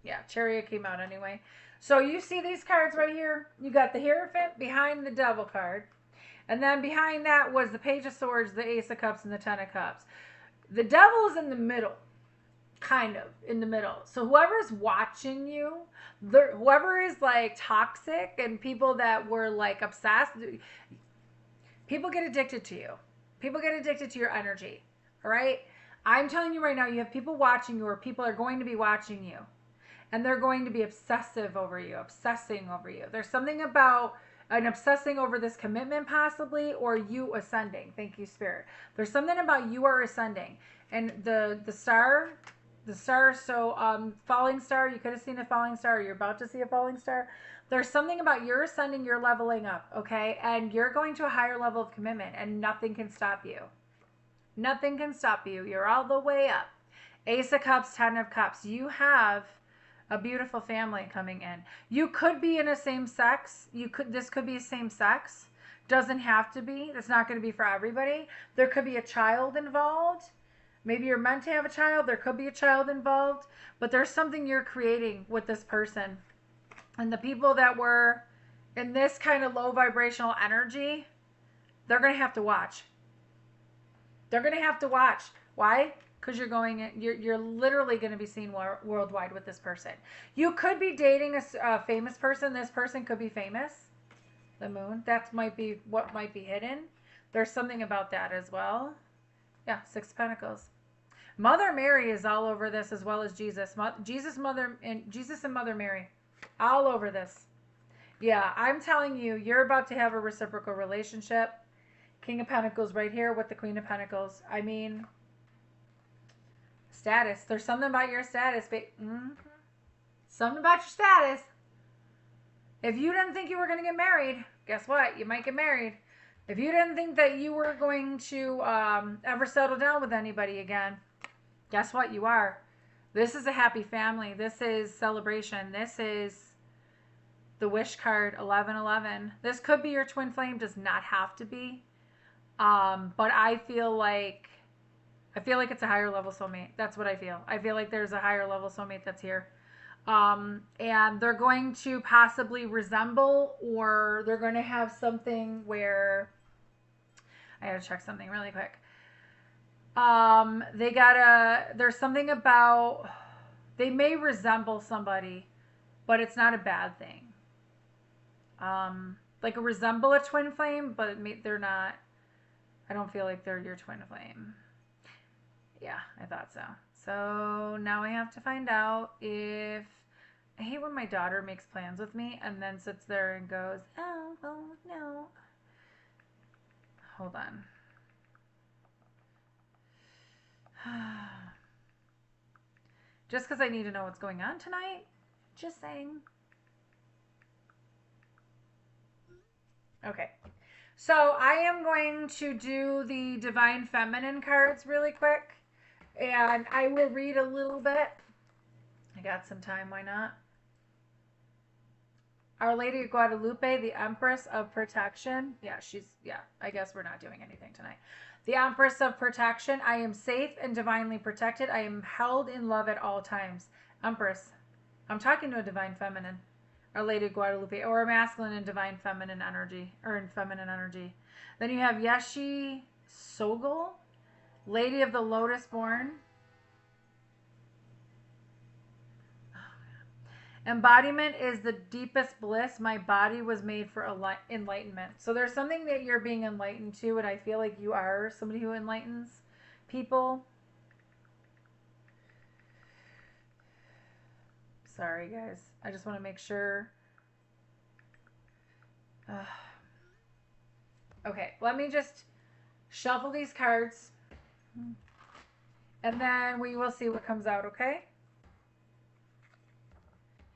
Yeah, Chariot came out anyway. So you see these cards right here? You got the Hierophant behind the Devil card. And then behind that was the Page of Swords, the Ace of Cups, and the Ten of Cups. The Devil is in the middle. Kind of in the middle. So whoever's watching you, whoever is like toxic and people that were like obsessed, people get addicted to you. People get addicted to your energy. All right? I'm telling you right now, you have people watching you or people are going to be watching you. And they're going to be obsessive over you, obsessing over you. There's something about an obsessing over this commitment possibly or you ascending. Thank you, Spirit. There's something about you are ascending. And the star, so falling star, you could have seen a falling star or you're about to see a falling star. There's something about you're ascending, you're leveling up, okay? And you're going to a higher level of commitment and nothing can stop you. Nothing can stop you. You're all the way up. Ace of Cups, Ten of Cups. You have a beautiful family coming in. You could be in a same sex. This could be same sex. Doesn't have to be. It's not going to be for everybody. There could be a child involved. Maybe you're meant to have a child. There could be a child involved. But there's something you're creating with this person. And the people that were in this kind of low vibrational energy, they're going to have to watch. They're going to have to watch. Why? Because you're literally going to be seen worldwide with this person. You could be dating a famous person. This person could be famous. The moon. That might be what might be hidden. There's something about that as well. Yeah, Six of Pentacles. Mother Mary is all over this as well as Jesus. Jesus and Mother Mary. All over this. Yeah, I'm telling you, you're about to have a reciprocal relationship. King of Pentacles right here with the Queen of Pentacles. I mean... status. There's something about your status. Something about your status. If you didn't think you were going to get married, guess what? You might get married. If you didn't think that you were going to ever settle down with anybody again, guess what? You are. This is a happy family. This is celebration. This is the wish card, 1111. This could be your twin flame. Does not have to be. But I feel like it's a higher level soulmate. That's what I feel. I feel like there's a higher level soulmate that's here. And they're going to possibly resemble, or they're going to have something where, I gotta check something really quick. There's something about, they may resemble somebody, but it's not a bad thing. Like resemble a twin flame, but they're not. I don't feel like they're your twin flame. Yeah, I thought so. So now I have to find out if, I hate when my daughter makes plans with me and then sits there and goes, oh, well, no. Hold on. Just because I need to know what's going on tonight. Just saying. Okay. So I am going to do the Divine Feminine cards really quick. And I will read a little bit. I got some time, why not? Our Lady of Guadalupe, the Empress of Protection. Yeah, I guess we're not doing anything tonight. The Empress of Protection. I am safe and divinely protected. I am held in love at all times. Empress. I'm talking to a Divine Feminine. Our Lady of Guadalupe. Or a masculine and Divine Feminine energy. Or in feminine energy. Then you have Yeshi Sogol. Lady of the Lotus Born. Embodiment is the deepest bliss. My body was made for enlightenment. So there's something that you're being enlightened to, and I feel like you are somebody who enlightens people. Sorry, guys. I just want to make sure. Okay, let me just shuffle these cards. And then we will see what comes out, okay?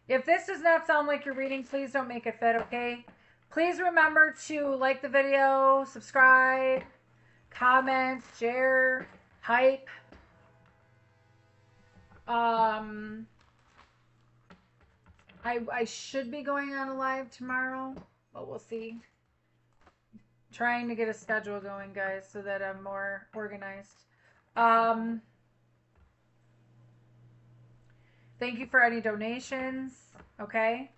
If this does not sound like your reading, please don't make it fit, okay? Please remember to like the video, subscribe, comment, share, hype. I should be going on a live tomorrow, but we'll see. Trying to get a schedule going, guys, so that I'm more organized. Thank you for any donations, okay?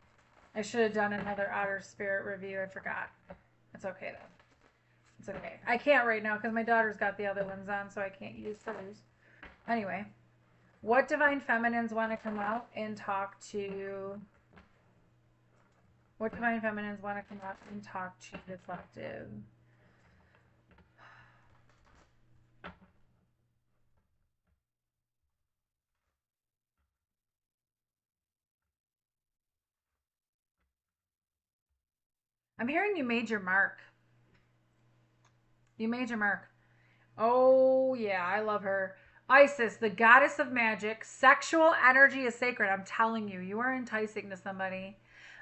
I should have done another Otter Spirit review. I forgot. It's okay, though. It's okay. I can't right now because my daughter's got the other ones on, so I can't use those. Anyway, what Divine Feminines want to come out and talk to... What Divine Feminines want to come out and talk to the collective? I'm hearing you made your mark. You made your mark. Oh, yeah, I love her. Isis, the goddess of magic. Sexual energy is sacred. I'm telling you, you are enticing to somebody.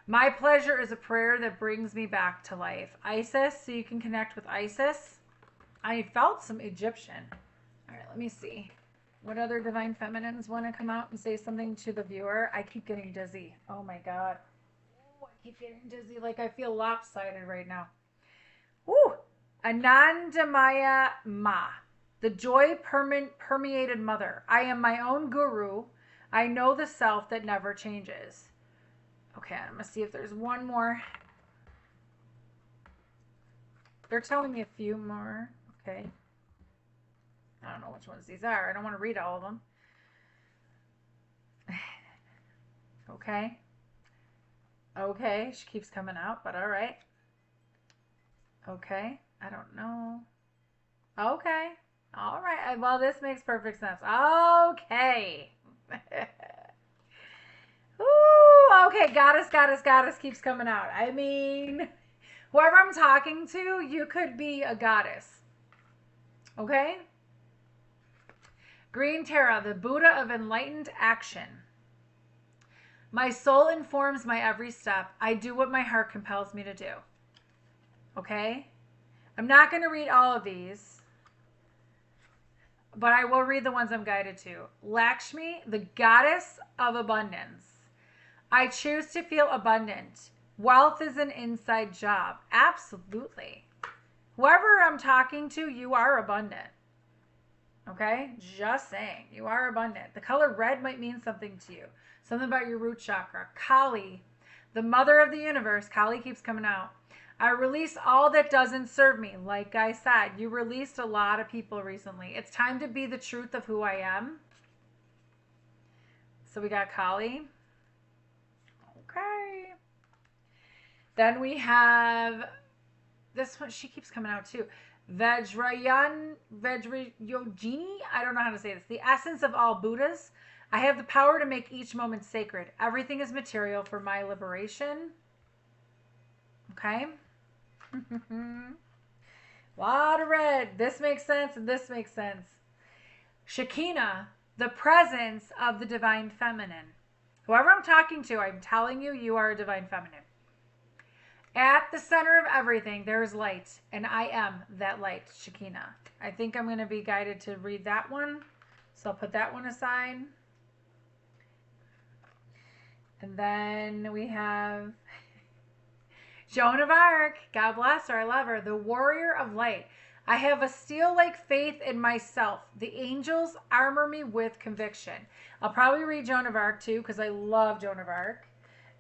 My pleasure is a prayer that brings me back to life. Isis, so you can connect with Isis. I felt some Egyptian. All right, let me see. What other Divine Feminines want to come out and say something to the viewer? I keep getting dizzy. Oh, my God. Ooh, I keep getting dizzy. Like I feel lopsided right now. Ooh. Anandamaya Ma. The joy permeated mother. I am my own guru. I know the self that never changes. Okay, I'm going to see if there's one more. They're telling me a few more. Okay. I don't know which ones these are. I don't want to read all of them. Okay. Okay, she keeps coming out, but all right. Okay, I don't know. Okay. All right. Well, this makes perfect sense. Okay. Ooh, okay, goddess keeps coming out. I mean, whoever I'm talking to, you could be a goddess. Okay? Green Terra, the Buddha of enlightened action. My soul informs my every step. I do what my heart compels me to do. Okay? I'm not going to read all of these, but I will read the ones I'm guided to. Lakshmi, the goddess of abundance. I choose to feel abundant. Wealth is an inside job. Absolutely. Whoever I'm talking to, you are abundant. Okay? Just saying. You are abundant. The color red might mean something to you. Something about your root chakra. Kali, the mother of the universe. Kali keeps coming out. I release all that doesn't serve me. Like I said, you released a lot of people recently. It's time to be the truth of who I am. So we got Kali. Okay. Then we have this one. She keeps coming out too. Vajrayogini. I don't know how to say this. The essence of all Buddhas. I have the power to make each moment sacred. Everything is material for my liberation. Okay. Lot of red. This makes sense and this makes sense. Shekinah, the presence of the divine feminine. Whoever I'm talking to, I'm telling you, you are a divine feminine. At the center of everything, there is light, and I am that light, Shekinah. I think I'm going to be guided to read that one, so I'll put that one aside. And then we have Joan of Arc. God bless her. I love her. The warrior of light. I have a steel-like faith in myself. The angels armor me with conviction. I'll probably read Joan of Arc too because I love Joan of Arc.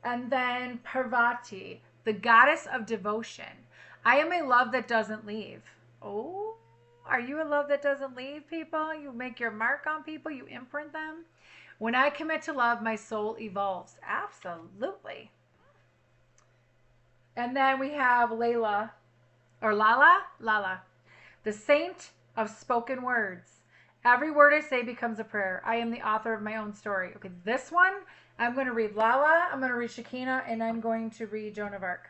And then Parvati, the goddess of devotion. I am a love that doesn't leave. Oh, are you a love that doesn't leave, people? You make your mark on people. You imprint them. When I commit to love, my soul evolves. Absolutely. And then we have Layla, or Lala. The saint of spoken words. Every word I say becomes a prayer. I am the author of my own story. Okay, this one, I'm going to read Lala, I'm going to read Shekinah, and I'm going to read Joan of Arc.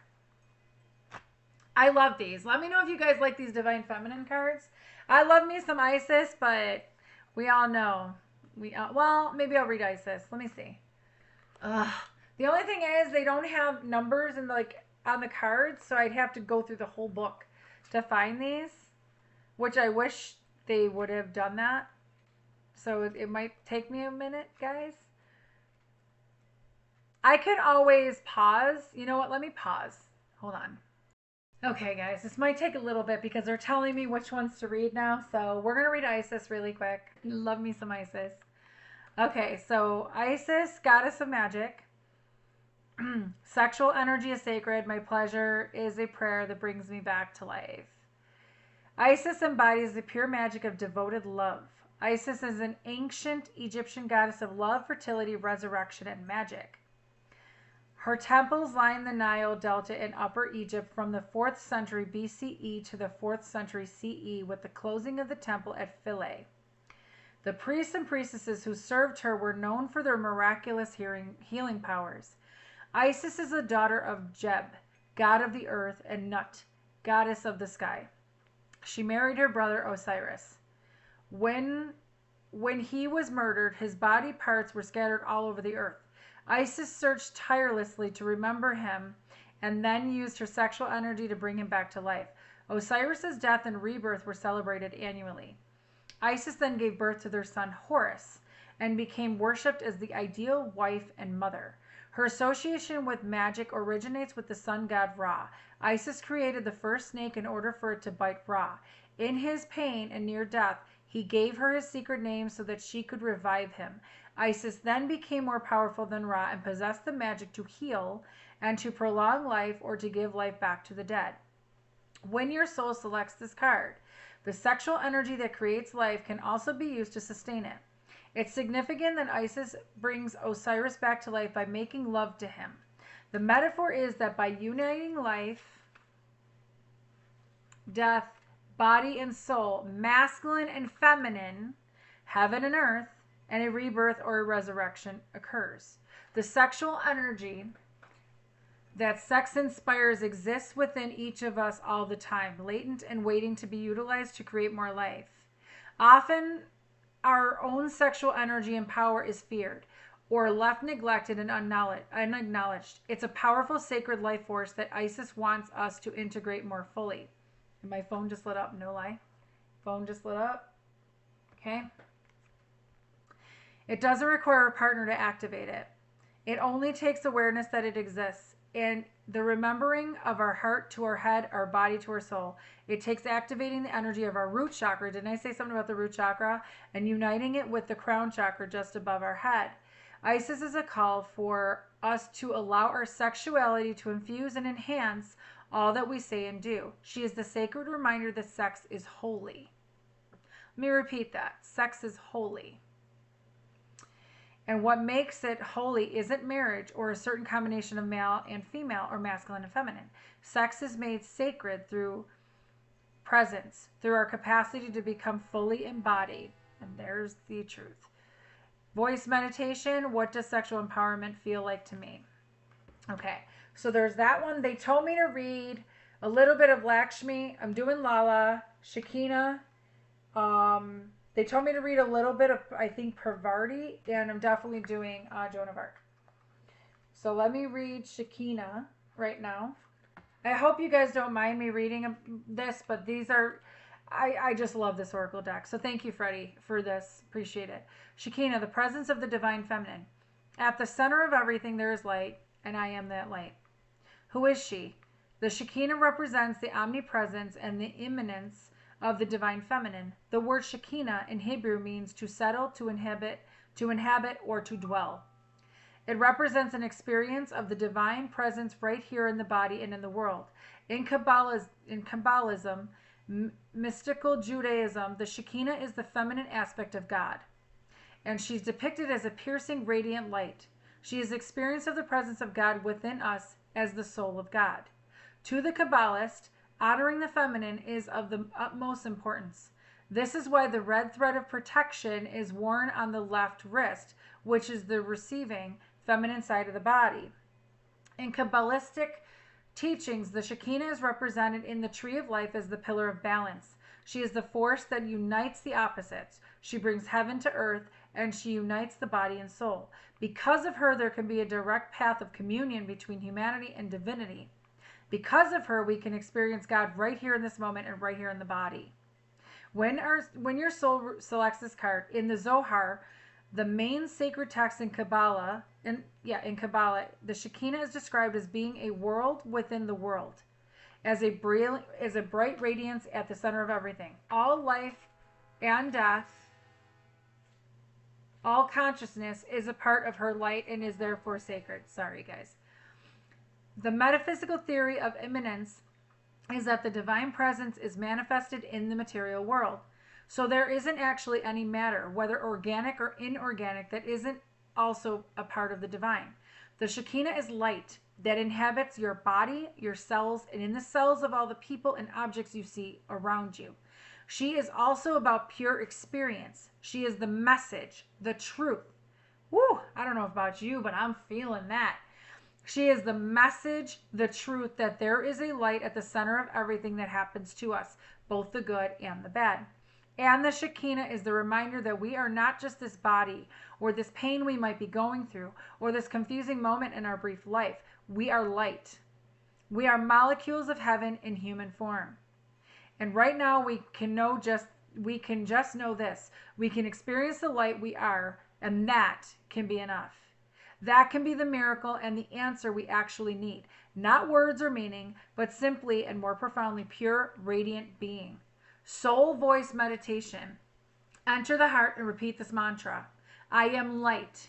I love these. Let me know if you guys like these Divine Feminine cards. I love me some Isis, but we all know. Well, maybe I'll read Isis. Let me see. The only thing is they don't have numbers in on the cards, so I'd have to go through the whole book to find these. Which I wish they would have done that. So it might take me a minute, guys. I could always pause. You know what? Let me pause. Hold on. Okay, guys. This might take a little bit because they're telling me which ones to read now. So we're going to read Isis really quick. Love me some Isis. Okay, so Isis, goddess of magic. Sexual energy is sacred. My pleasure is a prayer that brings me back to life. Isis embodies the pure magic of devoted love. Isis is an ancient Egyptian goddess of love, fertility, resurrection, and magic. Her temples line the Nile Delta in Upper Egypt from the 4th century BCE to the 4th century CE with the closing of the temple at Philae. The priests and priestesses who served her were known for their miraculous healing powers. Isis is the daughter of Jeb, god of the earth, and Nut, goddess of the sky. She married her brother Osiris. When he was murdered, his body parts were scattered all over the earth. Isis searched tirelessly to remember him and then used her sexual energy to bring him back to life. Osiris's death and rebirth were celebrated annually. Isis then gave birth to their son Horus and became worshipped as the ideal wife and mother. Her association with magic originates with the sun god Ra. Isis created the first snake in order for it to bite Ra. In his pain and near death, he gave her his secret name so that she could revive him. Isis then became more powerful than Ra and possessed the magic to heal and to prolong life or to give life back to the dead. When your soul selects this card, the sexual energy that creates life can also be used to sustain it. It's significant that Isis brings Osiris back to life by making love to him. The metaphor is that by uniting life, death, body and soul, masculine and feminine, heaven and earth, and a rebirth or a resurrection occurs. The sexual energy that sex inspires exists within each of us all the time, latent and waiting to be utilized to create more life. Often, our own sexual energy and power is feared or left neglected and unacknowledged. It's a powerful sacred life force that Isis wants us to integrate more fully. And my phone just lit up, no lie. Phone just lit up. Okay. It doesn't require a partner to activate it. It only takes awareness that it exists and the remembering of our heart to our head, our body to our soul. It takes activating the energy of our root chakra. Didn't I say something about the root chakra? And uniting it with the crown chakra just above our head. Isis is a call for us to allow our sexuality to infuse and enhance all that we say and do. She is the sacred reminder that sex is holy. Let me repeat that. Sex is holy. And what makes it holy isn't marriage or a certain combination of male and female or masculine and feminine. Sex is made sacred through presence, through our capacity to become fully embodied. And there's the truth. Voice meditation. What does sexual empowerment feel like to me? Okay, so there's that one. They told me to read a little bit of Lakshmi. I'm doing Lala, Shekinah. They told me to read a little bit of, I think, Parvati, and I'm definitely doing Joan of Arc. So let me read Shekinah right now. I hope you guys don't mind me reading this, but these are, I just love this Oracle deck. So thank you, Freddie, for this. Appreciate it. Shekinah, the presence of the divine feminine. At the center of everything there is light, and I am that light. Who is she? The Shekinah represents the omnipresence and the immanence of the divine feminine. The word Shekinah in Hebrew means to settle, to inhabit, or to dwell. It represents an experience of the divine presence right here in the body and in the world. In Kabbalism, mystical Judaism, the Shekinah is the feminine aspect of God, and she's depicted as a piercing, radiant light. She is the experience of the presence of God within us as the soul of God. To the Kabbalist, honoring the feminine is of the utmost importance. This is why the red thread of protection is worn on the left wrist, which is the receiving feminine side of the body. In Kabbalistic teachings, the Shekinah is represented in the tree of life as the pillar of balance. She is the force that unites the opposites. She brings heaven to earth, and she unites the body and soul. Because of her, there can be a direct path of communion between humanity and divinity. Because of her, we can experience God right here in this moment and right here in the body. When your soul selects this card, in the Zohar, the main sacred text in Kabbalah, the Shekinah is described as being a world within the world, as a bright radiance at the center of everything. All life and death, all consciousness is a part of her light and is therefore sacred. Sorry, guys. The metaphysical theory of immanence is that the divine presence is manifested in the material world. So there isn't actually any matter, whether organic or inorganic, that isn't also a part of the divine. The Shekinah is light that inhabits your body, your cells, and in the cells of all the people and objects you see around you. She is also about pure experience. She is the message, the truth. Woo! I don't know about you, but I'm feeling that. She is the message, the truth, that there is a light at the center of everything that happens to us, both the good and the bad. And the Shekinah is the reminder that we are not just this body, or this pain we might be going through, or this confusing moment in our brief life. We are light. We are molecules of heaven in human form. And right now we can just know this. We can experience the light we are, and that can be enough. That can be the miracle and the answer we actually need. Not words or meaning, but simply and more profoundly pure, radiant being. Soul voice meditation. Enter the heart and repeat this mantra. I am light,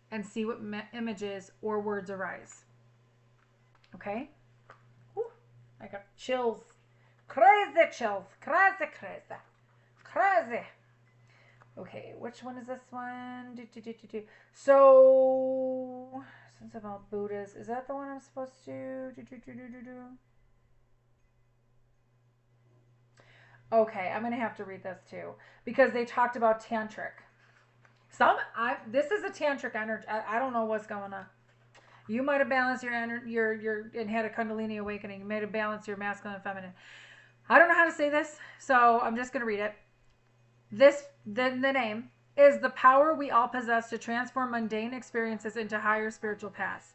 and see what images or words arise. Okay? Whew, I got chills. Crazy chills. Crazy, crazy. Crazy. Okay, which one is this one? So, since I'm all Buddhas, is that the one I'm supposed to do? Okay, I'm going to have to read this too, because they talked about tantric. This is a tantric energy. I don't know what's going on. You might have balanced your and had a Kundalini awakening. You might have balanced your masculine and feminine. I don't know how to say this, so I'm just going to read it. The name is the power we all possess to transform mundane experiences into higher spiritual paths.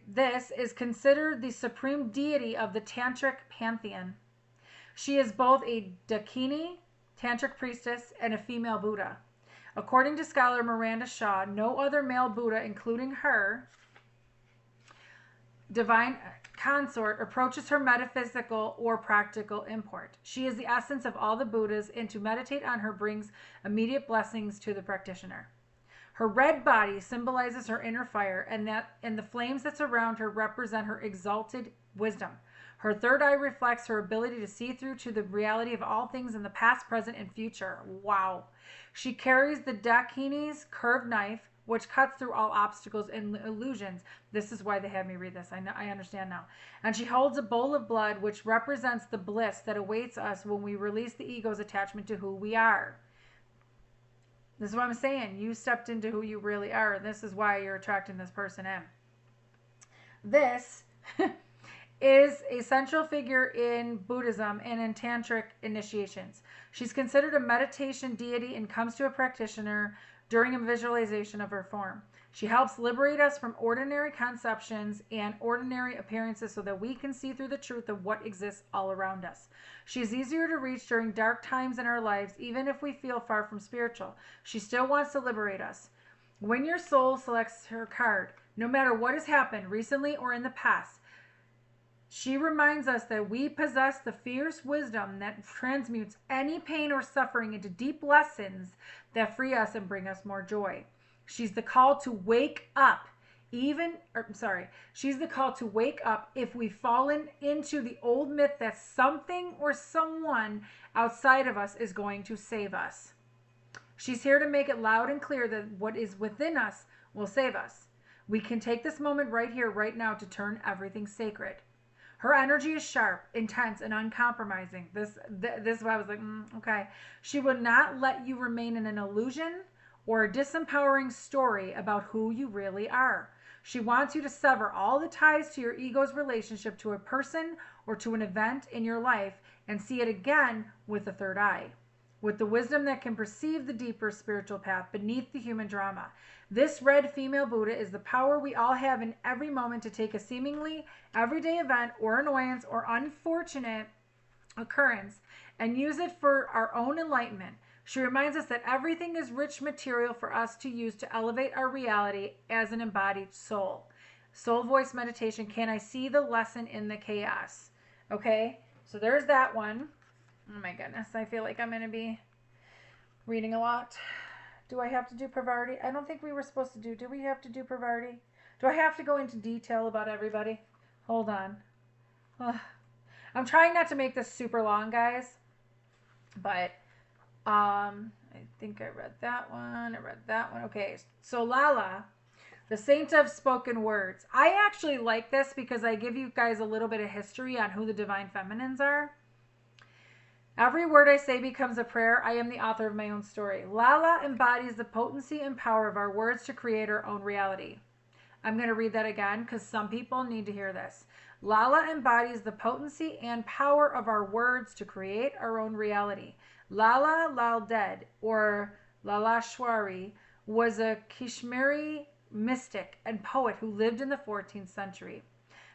This is considered the supreme deity of the tantric pantheon. She is both a Dakini, tantric priestess, and a female Buddha. According to scholar Miranda Shaw, no other male Buddha, including her divine consort, approaches her metaphysical or practical import. She is the essence of all the Buddhas, and to meditate on her brings immediate blessings to the practitioner. Her red body symbolizes her inner fire, and the flames that surround her represent her exalted wisdom. Her third eye reflects her ability to see through to the reality of all things in the past, present, and future. Wow. She carries the Dakini's curved knife, which cuts through all obstacles and illusions. This is why they had me read this. I understand now. And she holds a bowl of blood, which represents the bliss that awaits us when we release the ego's attachment to who we are. This is what I'm saying. You stepped into who you really are. This is why you're attracting this person in. This is a central figure in Buddhism and in tantric initiations. She's considered a meditation deity and comes to a practitioner during a visualization of her form. She helps liberate us from ordinary conceptions and ordinary appearances so that we can see through the truth of what exists all around us. She's easier to reach during dark times in our lives, even if we feel far from spiritual. She still wants to liberate us. When your soul selects her card, no matter what has happened recently or in the past, she reminds us that we possess the fierce wisdom that transmutes any pain or suffering into deep lessons that free us and bring us more joy. She's the call to wake up, she's the call to wake up if we've fallen into the old myth that something or someone outside of us is going to save us. She's here to make it loud and clear that what is within us will save us. We can take this moment right here, right now, to turn everything sacred. Her energy is sharp, intense, and uncompromising. This is why I was like, okay. She will not let you remain in an illusion or a disempowering story about who you really are. She wants you to sever all the ties to your ego's relationship to a person or to an event in your life and see it again with the third eye, with the wisdom that can perceive the deeper spiritual path beneath the human drama. This red female Buddha is the power we all have in every moment to take a seemingly everyday event or annoyance or unfortunate occurrence and use it for our own enlightenment. She reminds us that everything is rich material for us to use to elevate our reality as an embodied soul. Soul voice meditation. Can I see the lesson in the chaos? Okay, so there's that one. Oh my goodness, I feel like I'm going to be reading a lot. Do I have to do Pravarti? I don't think we were supposed to do. Do we have to do Pravarti? Do I have to go into detail about everybody? Hold on. Ugh. I'm trying not to make this super long, guys. But I think I read that one. I read that one. Okay, so Lala, the Saint of Spoken Words. I actually like this because I give you guys a little bit of history on who the Divine Feminines are. Every word I say becomes a prayer. I am the author of my own story. Lala embodies the potency and power of our words to create our own reality. I'm going to read that again because some people need to hear this. Lala embodies the potency and power of our words to create our own reality. Lala Lal Ded, or Lalashwari, was a Kashmiri mystic and poet who lived in the 14th century.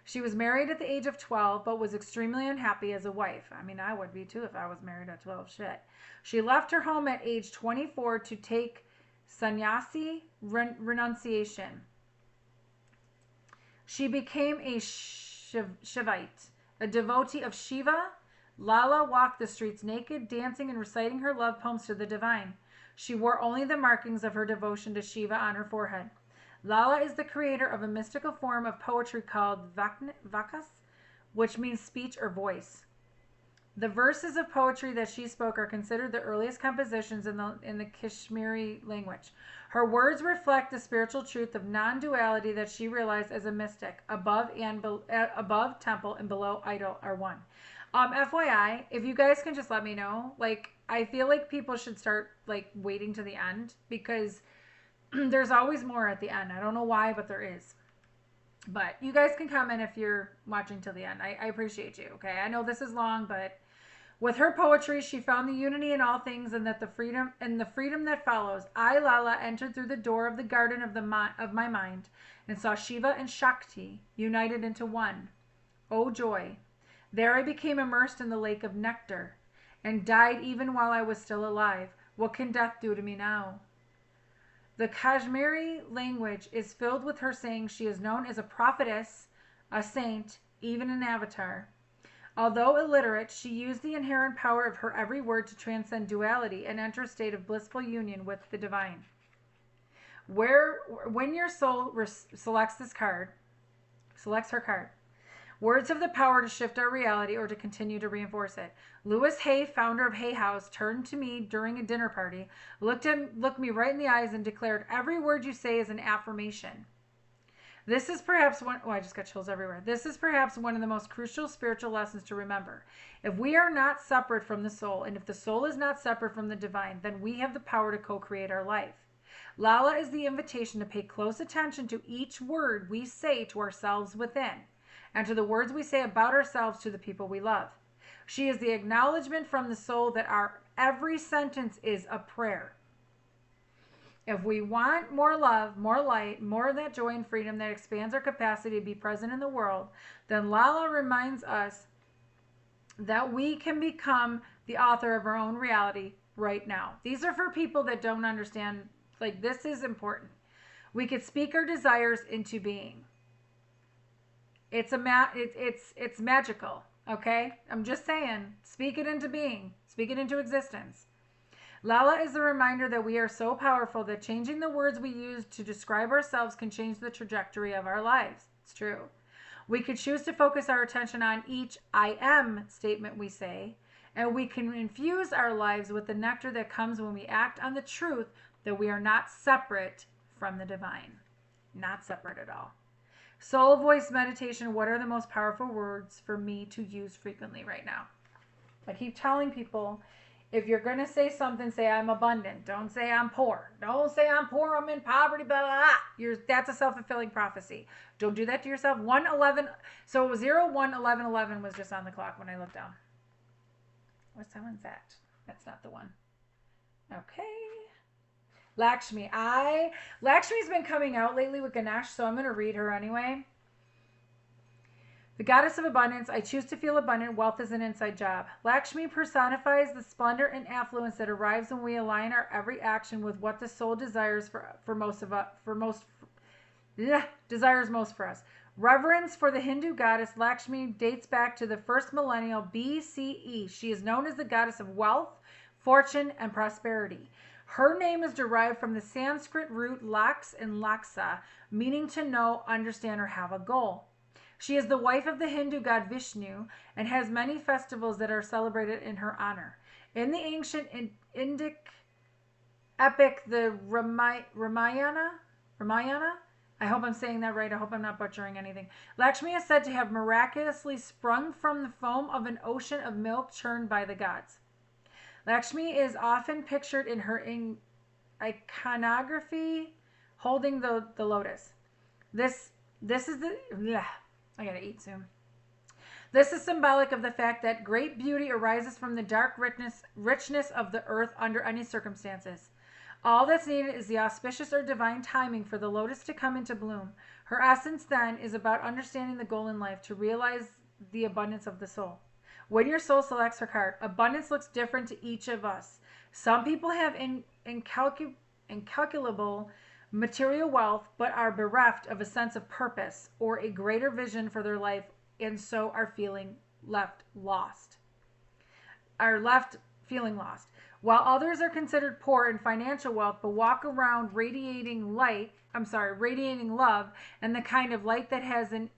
She was married at the age of 12, but was extremely unhappy as a wife. I mean, I would be too if I was married at 12. Shit. She left her home at age 24 to take sannyasi renunciation. She became a Shivite, a devotee of Shiva. Lala walked the streets naked, dancing and reciting her love poems to the divine. She wore only the markings of her devotion to Shiva on her forehead. Lala is the creator of a mystical form of poetry called Vakas, which means speech or voice. The verses of poetry that she spoke are considered the earliest compositions in the Kashmiri language. Her words reflect the spiritual truth of non-duality that she realized as a mystic. Above temple and below idol are one. FYI, if you guys can just let me know, like, I feel like people should start, like, waiting to the end because there's always more at the end. I don't know why, but there is. But you guys can comment if you're watching till the end. I appreciate you, okay? I know this is long, but with her poetry, she found the unity in all things and the freedom that follows. I, Lala, entered through the door of the garden of my mind and saw Shiva and Shakti united into one. Oh, joy. There I became immersed in the lake of nectar and died even while I was still alive. What can death do to me now? The Kashmiri language is filled with her saying she is known as a prophetess, a saint, even an avatar. Although illiterate, she used the inherent power of her every word to transcend duality and enter a state of blissful union with the divine. When your soul selects her card, Words have the power to shift our reality or to continue to reinforce it. Louis Hay, founder of Hay House, turned to me during a dinner party, looked me right in the eyes and declared, "Every word you say is an affirmation." This is perhaps one, I just got chills everywhere. This is perhaps one of the most crucial spiritual lessons to remember. If we are not separate from the soul, and if the soul is not separate from the divine, then we have the power to co-create our life. Lala is the invitation to pay close attention to each word we say to ourselves within, and to the words we say about ourselves to the people we love. She is the acknowledgement from the soul that our every sentence is a prayer. If we want more love, more light, more of that joy and freedom that expands our capacity to be present in the world, then Lala reminds us that we can become the author of our own reality right now. These are for people that don't understand, like, this is important. We could speak our desires into being. It's magical, okay? I'm just saying, speak it into being, speak it into existence. Lala is a reminder that we are so powerful that changing the words we use to describe ourselves can change the trajectory of our lives. It's true. We could choose to focus our attention on each I am statement we say, and we can infuse our lives with the nectar that comes when we act on the truth that we are not separate from the divine. Not separate at all. Soul voice meditation, what are the most powerful words for me to use frequently right now? I keep telling people, if you're going to say something, say I'm abundant. Don't say I'm poor. Don't say I'm poor, I'm in poverty, blah, blah, blah. That's a self-fulfilling prophecy. Don't do that to yourself. 111, so 011111 was just on the clock when I looked down. What's that one's at? That's not the one. Okay. Lakshmi. Lakshmi's been coming out lately with Ganesh, so I'm going to read her anyway. The goddess of abundance, I choose to feel abundant. Wealth is an inside job. Lakshmi personifies the splendor and affluence that arrives when we align our every action with what the soul desires desires most for us. Reverence for the Hindu goddess Lakshmi dates back to the first millennial BCE. She is known as the goddess of wealth, fortune, and prosperity. Her name is derived from the Sanskrit root laks and laksa, meaning to know, understand, or have a goal. She is the wife of the Hindu god Vishnu and has many festivals that are celebrated in her honor. In the ancient Indic epic, the Ramayana, I hope I'm saying that right. I hope I'm not butchering anything. Lakshmi is said to have miraculously sprung from the foam of an ocean of milk churned by the gods. Lakshmi is often pictured in her iconography holding the lotus. This is the... I gotta eat soon. This is symbolic of the fact that great beauty arises from the dark richness of the earth under any circumstances. All that's needed is the auspicious or divine timing for the lotus to come into bloom. Her essence then is about understanding the goal in life to realize the abundance of the soul. When your soul selects her card, abundance looks different to each of us. Some people have incalculable material wealth, but are bereft of a sense of purpose or a greater vision for their life, and so are feeling left feeling lost. While others are considered poor in financial wealth, but walk around radiating love, and the kind of light that has an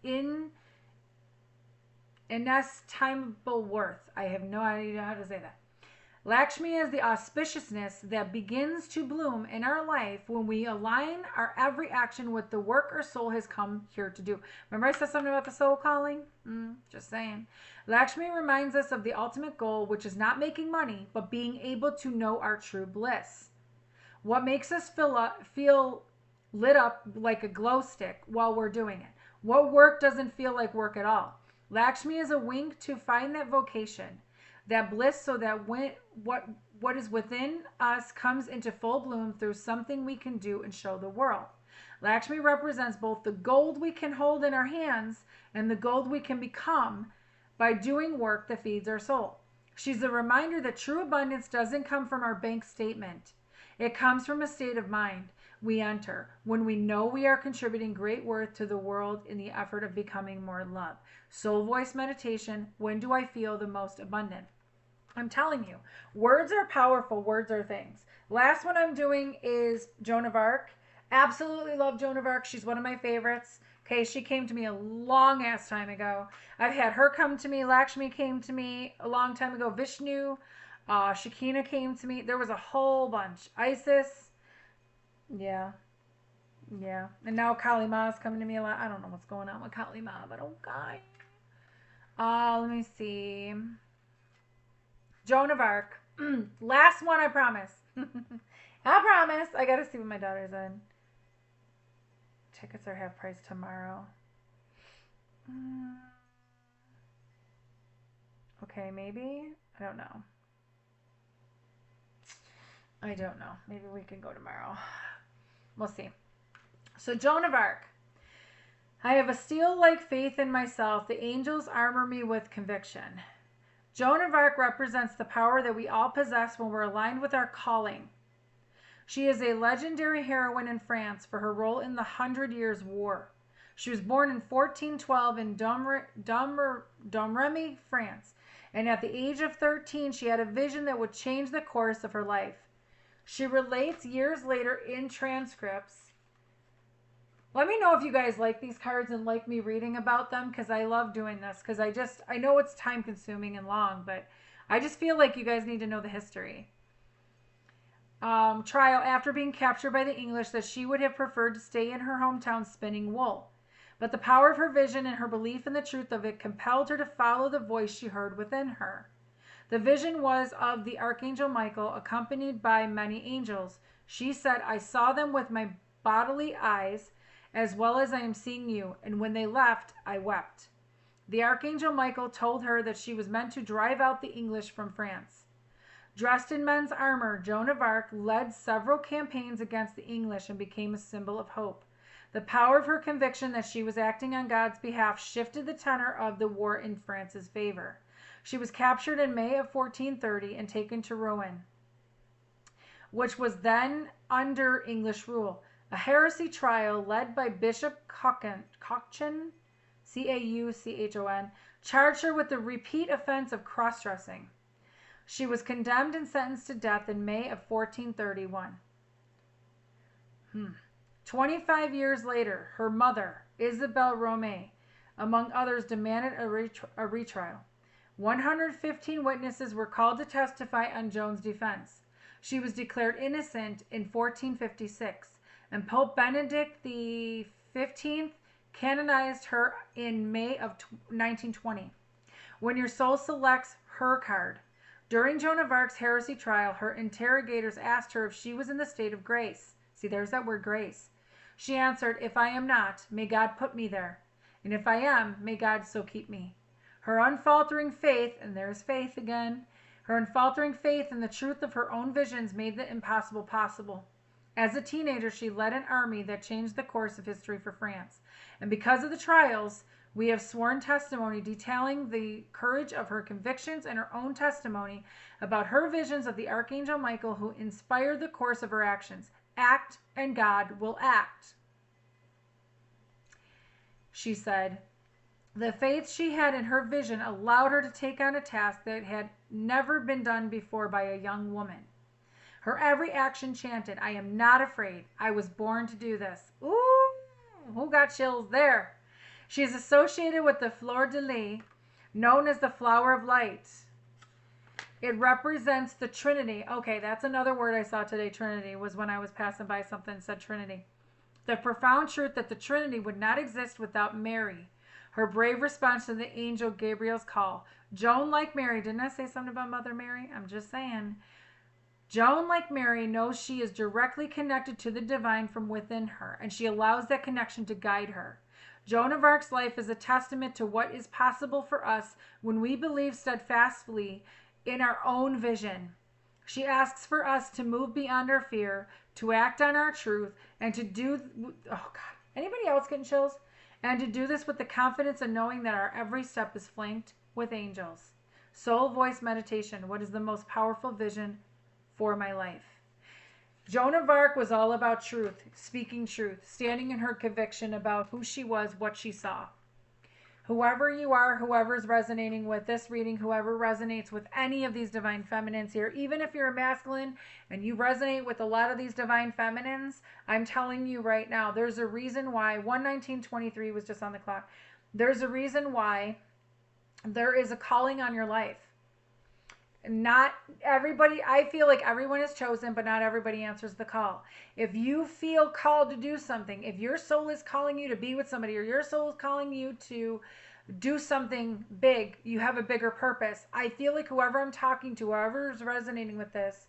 inestimable worth. I have no idea how to say that. Lakshmi is the auspiciousness that begins to bloom in our life when we align our every action with the work our soul has come here to do. Remember I said something about the soul calling? Just saying. Lakshmi reminds us of the ultimate goal, which is not making money, but being able to know our true bliss. What makes us feel lit up like a glow stick while we're doing it? What work doesn't feel like work at all? Lakshmi is a wink to find that vocation, that bliss, so that when what is within us comes into full bloom through something we can do and show the world. Lakshmi represents both the gold we can hold in our hands and the gold we can become by doing work that feeds our soul. She's a reminder that true abundance doesn't come from our bank statement. It comes from a state of mind we enter when we know we are contributing great worth to the world in the effort of becoming more love. Soul voice meditation. When do I feel the most abundant? I'm telling you, words are powerful. Words are things. Last one I'm doing is Joan of Arc. Absolutely love Joan of Arc. She's one of my favorites. Okay, she came to me a long ass time ago. I've had her come to me. Lakshmi came to me a long time ago. Vishnu, Shekinah came to me. There was a whole bunch. Isis, yeah, yeah. And now Kali Ma is coming to me a lot. I don't know what's going on with Kali Ma, but okay. Let me see. Joan of Arc. Last one, I promise. I promise. I gotta see what my daughter's in. Tickets are half price tomorrow. Okay, maybe. I don't know. I don't know. Maybe we can go tomorrow. We'll see. So, Joan of Arc. I have a steel-like faith in myself. The angels armor me with conviction. Joan of Arc represents the power that we all possess when we're aligned with our calling. She is a legendary heroine in France for her role in the 100 Years' War. She was born in 1412 in Domremy, France, and at the age of 13, she had a vision that would change the course of her life. She relates years later in transcripts. Let me know if you guys like these cards and like me reading about them, because I love doing this, because I know it's time consuming and long, but I just feel like you guys need to know the history. Trial after being captured by the English, that she would have preferred to stay in her hometown spinning wool. But the power of her vision and her belief in the truth of it compelled her to follow the voice she heard within her. The vision was of the Archangel Michael, accompanied by many angels. She said, I saw them with my bodily eyes, as well as I am seeing you, and when they left, I wept. The Archangel Michael told her that she was meant to drive out the English from France. Dressed in men's armor, Joan of Arc led several campaigns against the English and became a symbol of hope. The power of her conviction that she was acting on God's behalf shifted the tenor of the war in France's favor. She was captured in May of 1430 and taken to Rouen, which was then under English rule. A heresy trial led by Bishop Cauchon, C-A-U-C-H-O-N, charged her with the repeat offense of cross-dressing. She was condemned and sentenced to death in May of 1431. 25 years later, her mother, Isabelle Romay, among others, demanded a retrial. 115 witnesses were called to testify on Joan's defense. She was declared innocent in 1456, and Pope Benedict XV canonized her in May of 1920. When your soul selects her card. During Joan of Arc's heresy trial, her interrogators asked her if she was in the state of grace. See, there's that word grace. She answered, if I am not, may God put me there. And if I am, may God so keep me. Her unfaltering faith, and there's faith again, her unfaltering faith in the truth of her own visions made the impossible possible. As a teenager, she led an army that changed the course of history for France. And because of the trials, we have sworn testimony detailing the courage of her convictions and her own testimony about her visions of the Archangel Michael, who inspired the course of her actions. Act and God will act. She said, the faith she had in her vision allowed her to take on a task that had never been done before by a young woman. Her every action chanted, I am not afraid. I was born to do this. Ooh, who got chills there? She is associated with the fleur de lis, known as the flower of light. It represents the Trinity. Okay, that's another word I saw today, Trinity, was when I was passing by something that said Trinity. The profound truth that the Trinity would not exist without Mary. Her brave response to the angel Gabriel's call. Joan, like Mary, didn't I say something about Mother Mary? I'm just saying. Joan, like Mary, knows she is directly connected to the divine from within her, and she allows that connection to guide her. Joan of Arc's life is a testament to what is possible for us when we believe steadfastly in our own vision. She asks for us to move beyond our fear, to act on our truth, and to do, oh God, anybody else getting chills? And to do this with the confidence of knowing that our every step is flanked with angels. Soul voice meditation. What is the most powerful vision for my life? Joan of Arc was all about truth, speaking truth, standing in her conviction about who she was, what she saw. Whoever you are, whoever's resonating with this reading, whoever resonates with any of these divine feminines here, even if you're a masculine and you resonate with a lot of these divine feminines, I'm telling you right now, there's a reason why 11923 was just on the clock. There's a reason why there is a calling on your life. Not everybody, I feel like everyone is chosen, but not everybody answers the call. If you feel called to do something, if your soul is calling you to be with somebody, or your soul is calling you to do something big, you have a bigger purpose. I feel like whoever I'm talking to, whoever is resonating with this,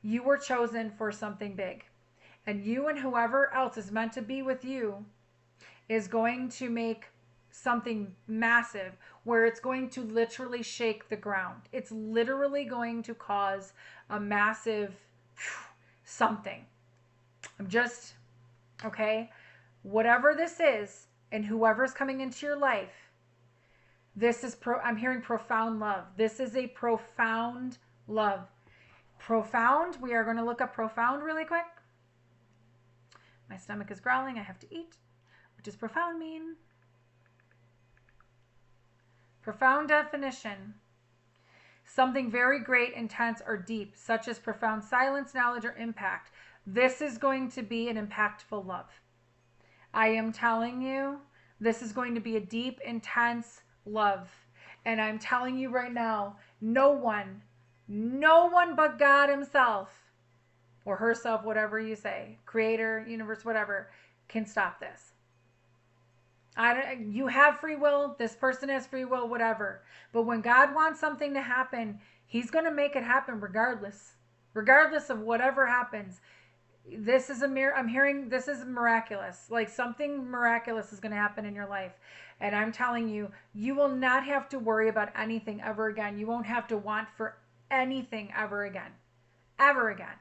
you were chosen for something big. And you and whoever else is meant to be with you is going to make something massive where it's going to literally shake the ground. It's literally going to cause a massive something. I'm just, okay, whatever this is and whoever's coming into your life, this is, I'm hearing profound love. This is a profound love. Profound, we are going to look up profound really quick. My stomach is growling, I have to eat. What does profound mean? Profound definition. Something very great, intense, or deep, such as profound silence, knowledge, or impact. This is going to be an impactful love. I am telling you, this is going to be a deep, intense love. And I'm telling you right now, no one but God himself, or herself, whatever you say, creator, universe, whatever, can stop this. You have free will. This person has free will, whatever. But when God wants something to happen, he's going to make it happen regardless of whatever happens. This is I'm hearing this is miraculous. Like something miraculous is going to happen in your life. And I'm telling you, you will not have to worry about anything ever again. You won't have to want for anything ever again. Ever again.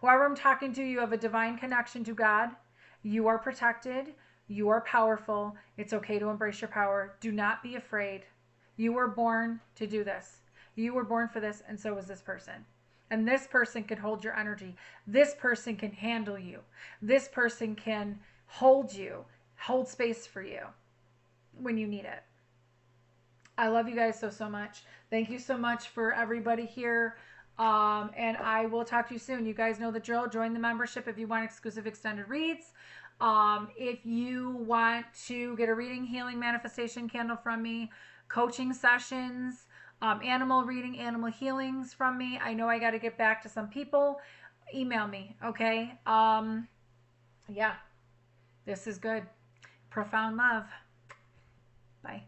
Whoever I'm talking to, you have a divine connection to God. You are protected. You are powerful. It's okay to embrace your power. Do not be afraid. You were born to do this. You were born for this, and so was this person. And this person can hold your energy. This person can handle you. This person can hold you, hold space for you when you need it. I love you guys so much. Thank you so much for everybody here. And I will talk to you soon. You guys know the drill. Join the membership if you want exclusive extended reads. If you want to get a reading, healing, manifestation candle from me, coaching sessions, animal reading, animal healings from me. I know I got to get back to some people. Email me, okay? Yeah, this is good. Profound love. Bye.